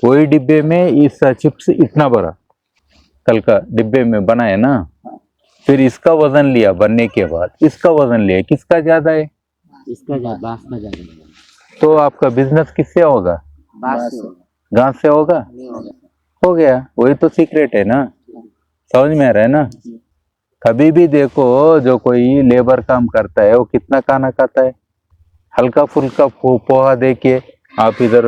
वही डिब्बे में इस चिप्स इतना भरा, कल का डिब्बे में बनाए ना, फिर इसका वजन लिया बनने के बाद, इसका वजन लिया, किसका ज्यादा है? इसका बांस का ज्यादा, तो आपका बिजनेस किससे होगा? घास से होगा? हो गया, वही तो सीक्रेट है ना। समझ में आ रहा है ना। कभी भी देखो जो कोई लेबर काम करता है वो कितना खाना खाता है, हल्का फुल्का पोहा दे के आप इधर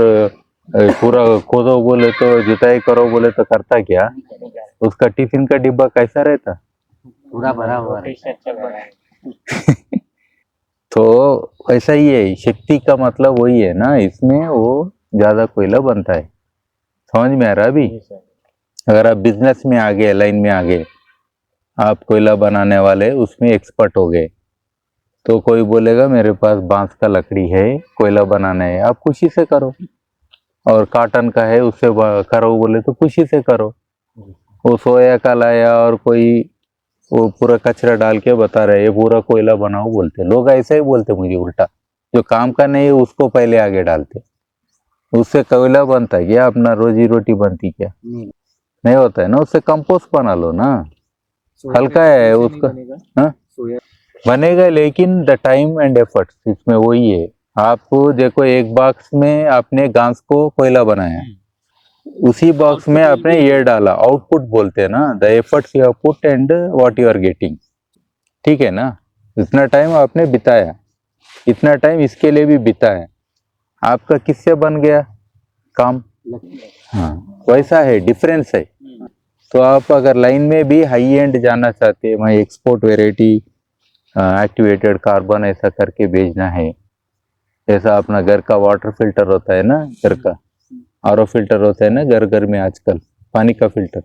पूरा खोदो बोले तो जुताई करो बोले तो करता क्या, उसका टिफिन का डिब्बा कैसा रहता, पूरा भरा हुआ है। तो ऐसा ही है, शक्ति का मतलब वही है ना, इसमें वो ज्यादा कोयला बनता है। समझ में आ रहा अभी। अगर आप बिजनेस में आ गए, लाइन में आ गए, आप कोयला बनाने वाले उसमें एक्सपर्ट हो गए, तो कोई बोलेगा मेरे पास बांस का लकड़ी है, कोयला बनाना है, आप खुशी से करो। और काटन का है उससे करो बोले तो खुशी से करो। वो सोया का लाया और कोई वो पूरा कचरा डाल के बता रहे ये पूरा कोयला बनाओ बोलते, लोग ऐसे ही बोलते मुझे उल्टा, जो काम का नहीं है उसको पहले आगे डालते, उससे कोयला बनता है क्या, अपना रोजी रोटी बनती क्या, नहीं होता है ना। उससे कंपोस्ट बना लो ना, हल्का है उसका, हाँ बनेगा, लेकिन द टाइम एंड एफर्ट इसमें वही है। आप देखो एक बॉक्स में आपने घास को कोयला बनाया, उसी बॉक्स में आपने ये डाला, आउटपुट बोलते हैं ना, the efforts you have put and what you are getting, ठीक है ना। इतना टाइम आपने बिताया, इतना टाइम इसके लिए भी बिताया, आपका किससे बन गया काम, हाँ वैसा है, डिफरेंस है। तो आप अगर लाइन में भी हाई एंड जाना चाहते हैं, मैं एक्सपोर्ट वेराइटी एक्टिवेटेड कार्बन ऐसा करके भेजना है, जैसा अपना घर का वाटर फिल्टर होता है ना, घर का आरओ फिल्टर होता है ना घर घर में आजकल पानी का फिल्टर,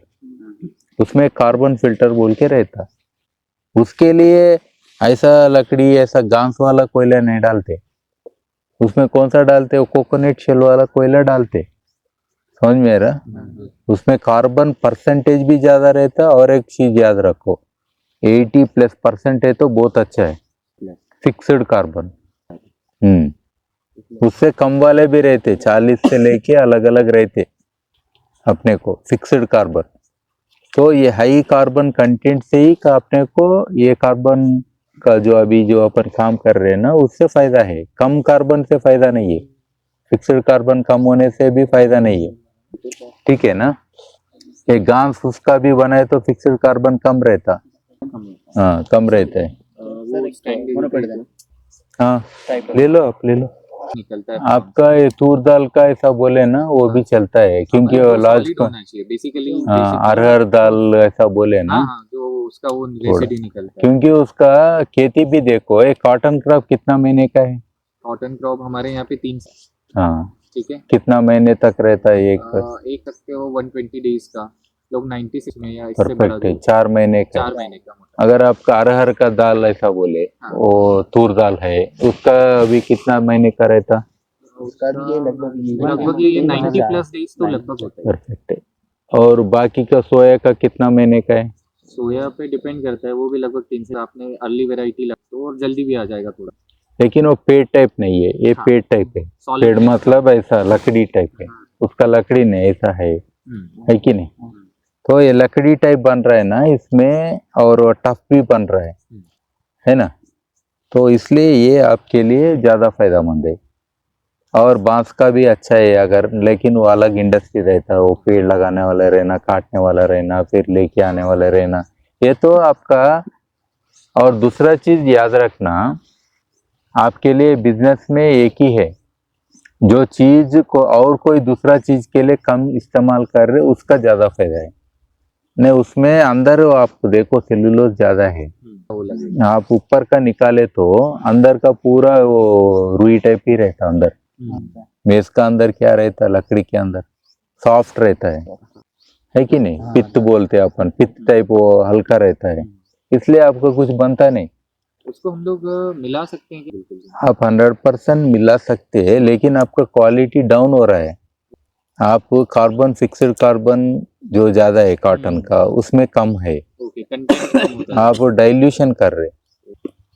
उसमें कार्बन फिल्टर बोल के रहता, उसके लिए ऐसा लकड़ी ऐसा घास वाला कोयला नहीं डालते, उसमें कौन सा डालते, वो कोकोनट शेल वाला कोयला डालते। समझ में आ रहा, उसमें कार्बन परसेंटेज भी ज्यादा रहता, और एक चीज याद रखो 80+% है तो बहुत अच्छा है, फिक्स्ड कार्बन। उससे कम वाले भी रहते, 40 से लेके अलग अलग रहते अपने को फिक्स्ड कार्बन। तो ये हाई कार्बन कंटेंट से ही का अपने को ये कार्बन का जो अभी जो अपन काम कर रहे हैं ना उससे फायदा है, कम कार्बन से फायदा नहीं है, फिक्स्ड कार्बन कम होने से भी फायदा नहीं है, ठीक है ना। एक घास उसका भी बनाए तो फिक्स्ड कार्बन कम रहता, हाँ कम रहता है। हाँ ले लो आप, ले लो। निकलता है आपका ये तूर दाल का ऐसा बोले ना वो भी चलता है, क्योंकि वो लाज को होना चाहिए बेसिकली, अरहर दाल ऐसा बोले ना, जो उसका वो रेसिडी निकलता है। क्योंकि उसका खेती भी देखो, एक कॉटन क्रॉप कितना महीने का है, कॉटन क्रॉप हमारे यहाँ पे 3, हाँ ठीक है, कितना महीने तक रहता है एक एक सकते हो 120 डेज का, लोग 96 में या इससे बड़ा परफेक्ट है, 4 महीने का। 4 महीने का मोटा। अगर आपका अरहर का दाल ऐसा बोले, वो तूर दाल है, उसका अभी कितना महीने का रहता, उसका भी लगभग ये 90+ डेज तो लगभग होता है। परफेक्ट है। और बाकी का सोया का कितना महीने का है, सोया पे डिपेंड करता है, वो भी लगभग 3 से, आपने अर्ली वेराइटी लगता है और जल्दी भी आ जाएगा थोड़ा, लेकिन वो पेड़ टाइप नहीं है, ये पेड़ टाइप है, पेड़ मतलब ऐसा लकड़ी टाइप है, उसका लकड़ी नहीं ऐसा है कि नहीं। तो ये लकड़ी टाइप बन रहा है ना इसमें, और टफ भी बन रहा है ना, तो इसलिए ये आपके लिए ज्यादा फायदेमंद है। और बांस का भी अच्छा है अगर, लेकिन वो अलग इंडस्ट्री रहता है, वो पेड़ लगाने वाला रहना, काटने वाला रहना, फिर लेके आने वाला रहना, ये तो आपका। और दूसरा चीज याद रखना, आपके लिए बिजनेस में एक ही है, जो चीज को और कोई दूसरा चीज के लिए कम इस्तेमाल कर रहे उसका ज्यादा फायदा है, नहीं उसमें अंदर आप देखो सेल्यूलोज ज्यादा है, आप ऊपर का निकाले तो अंदर का पूरा वो रुई टाइप ही रहता अंदर, मेज का अंदर क्या रहता, लकड़ी के अंदर सॉफ्ट रहता है कि नहीं, पित्त बोलते हैं अपन, पित्त टाइप वो हल्का रहता है, इसलिए आपको कुछ बनता नहीं। उसको हम लोग मिला सकते हैं कि बिल्कुल आप 100% मिला सकते हैं, लेकिन आपका क्वालिटी डाउन हो रहा है, आप कार्बन फिक्स्ड कार्बन जो ज्यादा है कॉटन का उसमें कम है, आप डाइल्यूशन कर रहे,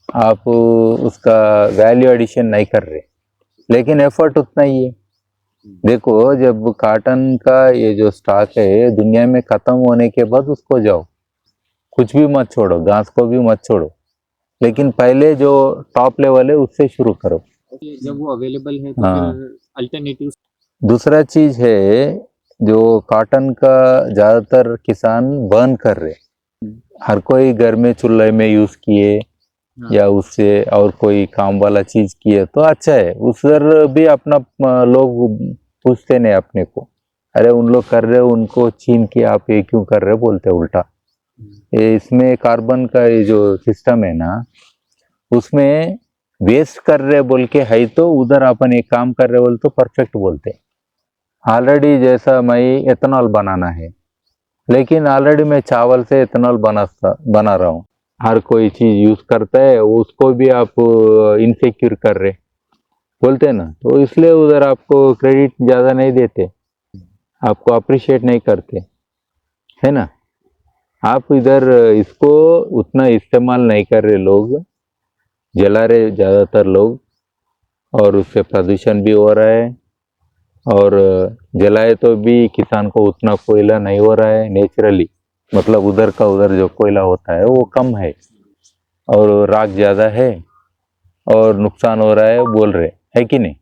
आप उसका वैल्यू एडिशन नहीं कर रहे, लेकिन एफर्ट उतना ही है। देखो जब कॉटन का ये जो स्टॉक है दुनिया में खत्म होने के बाद उसको जाओ, कुछ भी मत छोड़ो, घास को भी मत छोड़ो, लेकिन पहले जो टॉप लेवल है उससे शुरू करो, जब वो अवेलेबल है तो फिर अल्टरनेटिव। दूसरा चीज है जो कॉटन का ज्यादातर किसान बर्न कर रहे, हर कोई घर में चूल्हे में यूज किए या उससे और कोई काम वाला चीज किए तो अच्छा है। उधर भी अपना लोग पूछते नहीं अपने को, अरे उन लोग कर रहे उनको छीन के आप ये क्यों कर रहे बोलते उल्टा। ये इसमें कार्बन का ये जो सिस्टम है ना, उसमें वेस्ट कर रहे बोल के है तो उधर अपन एक काम कर रहे बोल तो परफेक्ट बोलते। ऑलरेडी जैसा मैं एथेनॉल बनाना है, लेकिन ऑलरेडी मैं चावल से एथेनॉल बना रहा हूँ, हर कोई चीज यूज करता है, उसको भी आप इनसिक्योर कर रहे बोलते हैं ना, तो इसलिए उधर आपको क्रेडिट ज्यादा नहीं देते, आपको अप्रिशिएट नहीं करते, है ना। आप इधर इसको उतना इस्तेमाल नहीं कर रहे, लोग जला रहे ज्यादातर लोग, और उससे प्रदूषण भी हो रहा है, और जलाए तो भी किसान को उतना कोयला नहीं हो रहा है नेचुरली, मतलब उधर का उधर जो कोयला होता है वो कम है और राख ज्यादा है और नुकसान हो रहा है बोल रहे, है कि नहीं।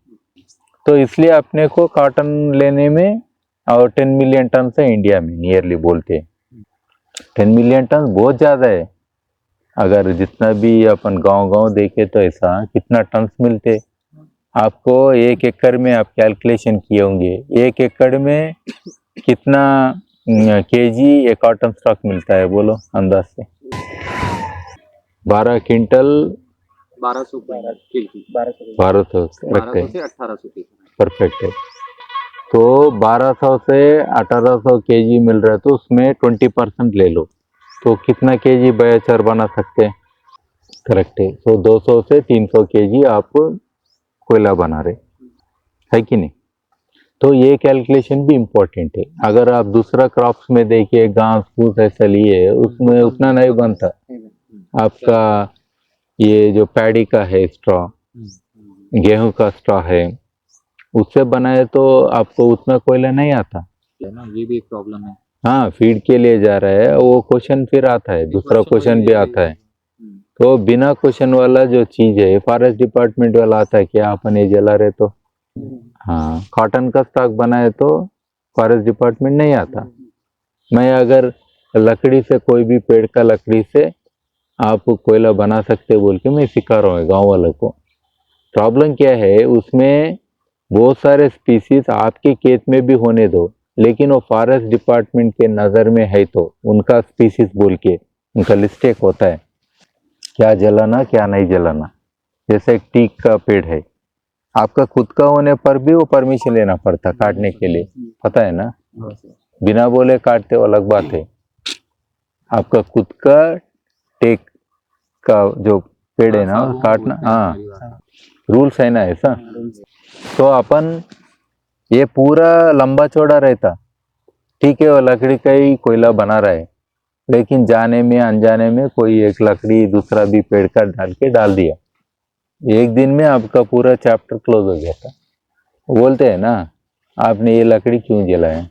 तो इसलिए अपने को कॉटन लेने में, और 10 मिलियन टन से इंडिया में नियरली बोलते हैं, 10 मिलियन टन बहुत ज्यादा है। अगर जितना भी अपन गांव देखे तो ऐसा कितना टन मिलते आपको, 1 एकड़ में आप कैलकुलेशन किए होंगे, 1 एकड़ में कितना केजी एक कॉटन स्टॉक मिलता है बोलो अंदाज से। 12 क्विंटल 1200 करेक्ट है, से 1800 परफेक्ट है। तो 1200 से 1800 केजी मिल रहा है, तो उसमें 20% ले लो तो कितना केजी बायोचार बना सकते हैं, करेक्ट है। तो 200 से 300 केजी आप कोयला बना रहे, है कि नहीं। तो ये कैलकुलेशन भी इम्पोर्टेंट है। अगर आप दूसरा क्रॉप्स में देखिए, घास फूस ऐसा लिए, उसमें उतना नहीं बनता। आपका ये जो पैडी का है स्ट्रॉ, गेहूं का स्ट्रॉ है, उससे बनाए तो आपको उतना कोयला नहीं आता, ये भी एक प्रॉब्लम है। हाँ फीड के लिए जा रहा है वो क्वेश्चन, फिर आता है दूसरा क्वेश्चन भी आता है। तो बिना क्वेश्चन वाला जो चीज है, फॉरेस्ट डिपार्टमेंट वाला आता है कि अपन ये जला रहे, तो हाँ कॉटन का स्टॉक बनाए तो फॉरेस्ट डिपार्टमेंट नहीं आता। मैं अगर लकड़ी से, कोई भी पेड़ का लकड़ी से आप कोयला बना सकते बोल के मैं सिखा रहा हूँ गाँव वालों को। प्रॉब्लम क्या है, उसमें बहुत सारे स्पीसीज आपके खेत में भी होने दो, लेकिन वो फॉरेस्ट डिपार्टमेंट के नज़र में है तो उनका स्पीसीज बोल के उनका लिस्टेक होता है, क्या जलाना क्या नहीं जलाना। जैसे एक टीक का पेड़ है, आपका खुद का होने पर भी वो परमिशन लेना पड़ता काटने के लिए, पता है ना, बिना बोले काटते वो अलग बात है। आपका खुद का टेक का जो पेड़ है ना काटना, हाँ रूल्स है ना ऐसा। तो अपन ये पूरा लंबा चौड़ा रहता, ठीक है, वो लकड़ी का ही कोयला बना रहा है, लेकिन जाने में अनजाने में कोई एक लकड़ी दूसरा भी पेड़ का डाल दिया, एक दिन में आपका पूरा चैप्टर क्लोज हो गया था। बोलते हैं ना, आपने ये लकड़ी क्यों जलाया,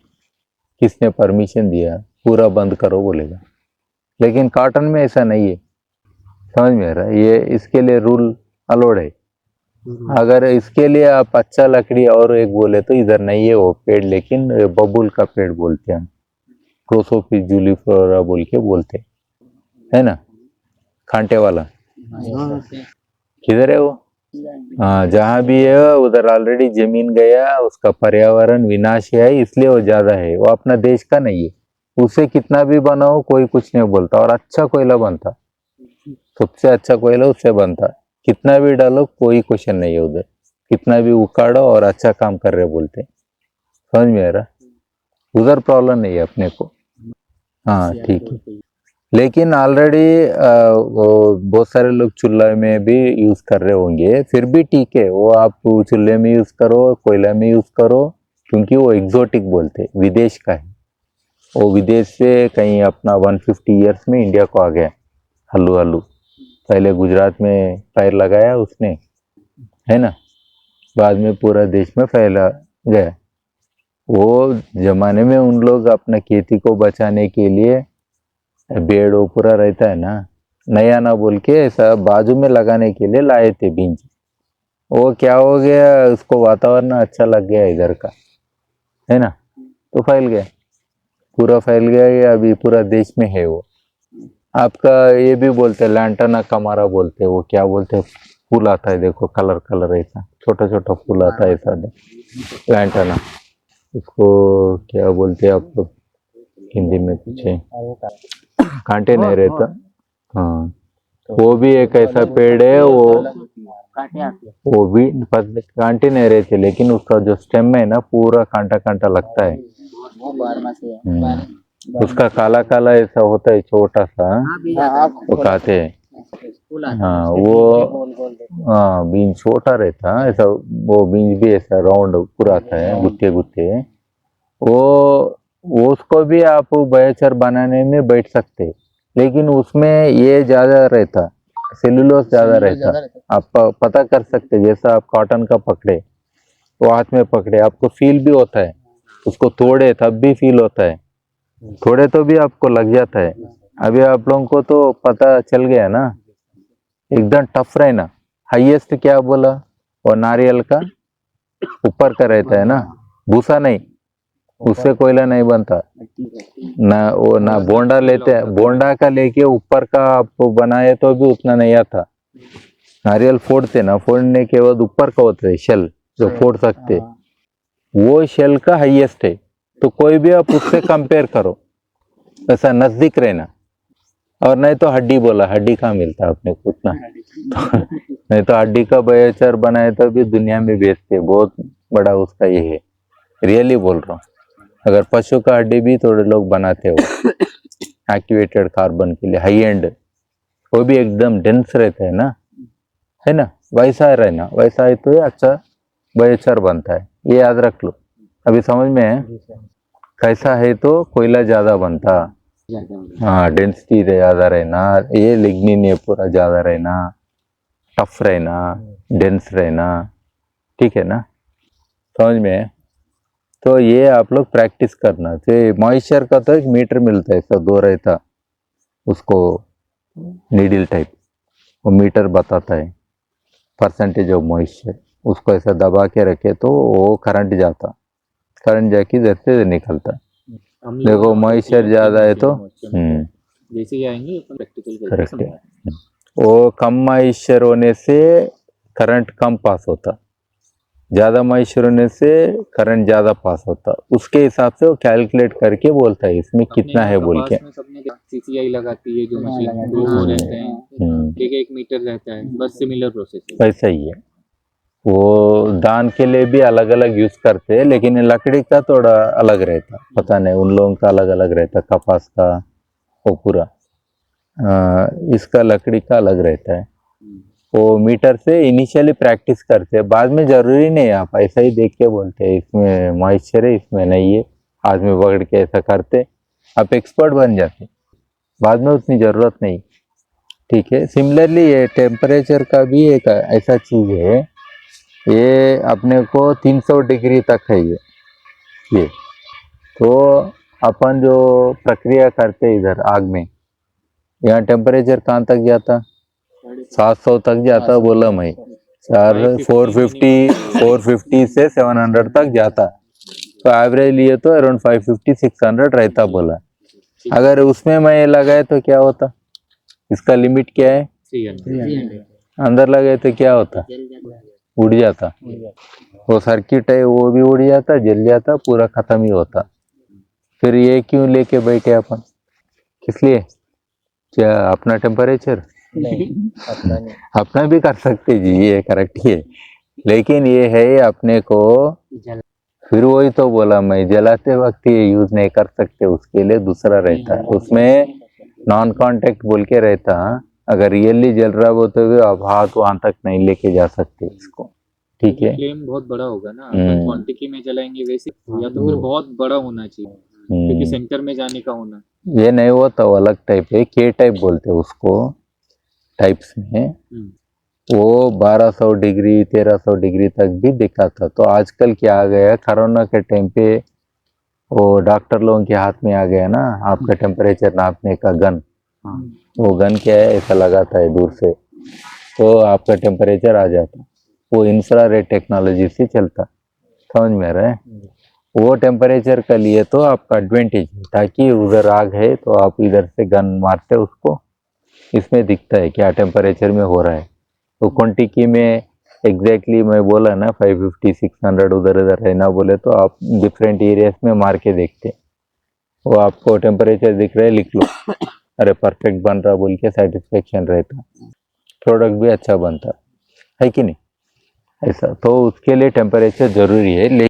किसने परमिशन दिया, पूरा बंद करो बोलेगा। लेकिन कॉटन में ऐसा नहीं है, समझ में आ रहा है, ये इसके लिए रूल अलोड है। अगर इसके लिए आप अच्छा लकड़ी और एक बोले तो इधर नहीं है वो पेड़, लेकिन बबूल का पेड़ बोलते हैं, क्रोसोफिस जूलीफ्लोरा बोल के बोलते है ना, कांटे वाला। किधर है वो, हाँ जहाँ भी है उधर ऑलरेडी जमीन गया, उसका पर्यावरण विनाश है, इसलिए वो ज्यादा है, वो अपना देश का नहीं है। उसे कितना भी बनाओ कोई कुछ नहीं बोलता, और अच्छा कोयला बनता, सबसे अच्छा कोयला उससे बनता, कितना भी डालो कोई क्वेश्चन नहीं है उधर, कितना भी उखाड़ो और अच्छा काम कर रहे बोलते, समझ में आ रहा, उधर प्रॉब्लम नहीं है अपने को। हाँ ठीक है, लेकिन ऑलरेडी बहुत सारे लोग चूल्हे में भी यूज कर रहे होंगे, फिर भी ठीक है, वो आप चूल्हे में यूज करो, कोयला में यूज करो, क्योंकि वो एग्जोटिक बोलते, विदेश का है, वो विदेश से कहीं अपना 150 ईयर्स में इंडिया को आ गया हल्लू हल्लू। पहले गुजरात में पैर लगाया उसने, है ना, बाद में पूरा देश में फैला गया। वो जमाने में उन लोग अपना खेती को बचाने के लिए पेड़ वो पूरा रहता है ना, नया ना बोल के ऐसा बाजू में लगाने के लिए लाए थे बीज। वो क्या हो गया, उसको वातावरण अच्छा लग गया इधर का, है ना, तो फैल गया, पूरा फैल गया। ये अभी पूरा देश में है वो। आपका ये भी बोलते हैं लैंटाना कमारा बोलते हैं, वो क्या बोलते हैं, फूल आता है देखो, कलर कलर ऐसा छोटा छोटा फूल आता है ऐसा लैंटाना, उसको क्या बोलते हैं आप लोग हिंदी में, कुछ है कांटे नहीं रहता। हाँ, वो भी एक ऐसा पेड़ है, वो भी कांटे नहीं रहते, लेकिन उसका जो स्टेम है ना पूरा कांटा कांटा लगता है। उसका काला काला ऐसा होता है छोटा सा, वो खाते हैं। हाँ वो, हाँ बीज छोटा रहता है ऐसा, वो बीज भी ऐसा राउंड पूरा आता है, गुत्ते गुत्ते। वो उसको भी आप बायोचार बनाने में बैठ सकते, लेकिन उसमें ये ज्यादा रहता, सेलुलोज ज्यादा रहता। आप पता कर सकते, जैसा आप कॉटन का पकड़े, वो हाथ में पकड़े, आपको फील भी होता है, उसको तोड़े तब भी फील होता है, थोड़े तो भी आपको लग जाता है। अभी आप लोगों को तो पता चल गया ना, एकदम टफ रहना। हाईएस्ट क्या बोला, और नारियल का ऊपर का रहता है ना, भूसा नहीं, उससे कोयला नहीं बनता ना। वो ना बोंडा लेते हैं, बोंडा का लेके ऊपर का आपको बनाए तो भी उतना नहीं आता। नारियल फोड़ते ना, फोड़ने के बाद ऊपर का होता है शेल जो फोड़ सकते, वो शेल का हाईएस्ट है। तो कोई भी आप उससे कंपेयर करो, ऐसा नजदीक रहना। और नहीं तो हड्डी बोला, हड्डी कहाँ मिलता अपने को उतना नहीं तो हड्डी का बायोचार बनाए तो भी दुनिया में बेचते, बहुत बड़ा उसका ये है, रियली बोल रहा हूँ। अगर पशु का हड्डी भी थोड़े लोग बनाते हो एक्टिवेटेड कार्बन के लिए, हाई एंड, वो भी एकदम डेंस रहता है ना, है ना, वैसा रहना, वैसा है तो ये अच्छा बायोचार बनता है। ये याद रख लो, अभी समझ में है कैसा है। तो कोयला ज्यादा बनता, हाँ डेंसिटी ज्यादा रहना, ये लिग्निन ये पूरा ज्यादा रहना, टफ रहना, डेंस रहना, ठीक है ना, समझ में है। तो ये आप लोग प्रैक्टिस करना। तो मॉइस्चर का तो एक मीटर मिलता है ऐसा, दो रहता उसको, नीडल टाइप, वो मीटर बताता है परसेंटेज ऑफ मॉइस्चर। उसको ऐसा दबा के रखे तो वो करंट जाता, करंट जाके इधर से निकलता। देखो मॉइस्चर ज्यादा है तो जैसे आएंगे प्रैक्टिकल करेक्ट है। वो कम मॉइस्चर होने से करंट कम पास होता, ज्यादा मॉइस्चर होने से करंट ज्यादा पास होता। उसके हिसाब से वो कैलकुलेट करके बोलता है इसमें कितना है बोल के। सीसीआई लगाती है जो मशीन, वो रहते हैं, एक मीटर रहता है, बस सिमिलर प्रोसेस है। वैसा ही है। वो दान के लिए भी अलग अलग यूज करते हैं, लेकिन लकड़ी का थोड़ा अलग रहता, पता नहीं उन लोगों का अलग अलग रहता, कपास का वो पूरा, इसका लकड़ी का अलग रहता है। वो मीटर से इनिशियली प्रैक्टिस करते हैं, बाद में जरूरी नहीं है, आप ऐसा ही देख के बोलते हैं इसमें मॉइस्चर है इसमें नहीं है, हाथ में पकड़ के ऐसा करते, आप एक्सपर्ट बन जाते, बाद में उतनी जरूरत नहीं, ठीक है। सिमिलरली ये टेम्परेचर का भी एक ऐसा चीज है, ये अपने को 300 डिग्री तक है ये तो अपन जो प्रक्रिया करते इधर आग में, यहाँ टेम्परेचर कहाँ तक जाता, 700 तक जाता बोला मैं, 450 से 700 तक जाता। तो एवरेज लिए तो अराउंड 550-600 रहता बोला। अगर उसमें मैं लगाए तो क्या होता, इसका लिमिट क्या है, 300 अंदर लगाए तो क्या होता, उड़ जाता, वो सर्किट है वो भी उड़ जाता, जल जाता, पूरा खत्म ही होता। फिर ये क्यों लेके बैठे अपन, किस लिए, क्या अपना टेम्परेचर अपना भी कर सकते जी, ये करेक्ट ही है, लेकिन ये है अपने को, फिर वही तो बोला मैं, जलाते वक्त ये यूज नहीं कर सकते, उसके लिए दूसरा रहता है, उसमें नॉन कांटेक्ट बोल के रहता। अगर रियली जल रहा हो तो आप हाथ वहां तक नहीं लेके जा सकते इसको, ठीक है। फ्लेम बहुत बड़ा होगा ना, क्वांटिटी में जलाएंगे वैसे, या तो फिर बहुत बड़ा होना चाहिए क्योंकि सेंटर में जाने का होना, ये नहीं होता, वो अलग टाइप है, के टाइप बोलते हैं उसको टाइप्स में। वो 1200 डिग्री 1300 डिग्री तक भी दिखाता। तो आजकल क्या आ गया, कोरोना के टाइम पे वो डॉक्टर लोगों के हाथ में आ गया ना आपका टेम्परेचर नापने का गन। वो गन क्या है, ऐसा लगाता है दूर से तो आपका टेम्परेचर आ जाता। वो इंफ्रारेड टेक्नोलॉजी से चलता, समझ में आ रहा है। वो टेम्परेचर का लिए तो आपका एडवांटेज है, ताकि उधर आग है तो आप इधर से गन मारते उसको, इसमें दिखता है क्या टेम्परेचर में हो रहा है। तो क्वांटिटी में एग्जैक्टली मैं बोला ना 550 600 उधर इधर है ना बोले, तो आप डिफरेंट एरियाज में मार के देखते, वो आपको टेम्परेचर दिख रहा है लिख लो, अरे परफेक्ट बन रहा बोल के सेटिस्फेक्शन रहता, प्रोडक्ट भी अच्छा बनता है कि नहीं। ऐसा तो उसके लिए टेम्परेचर जरूरी है।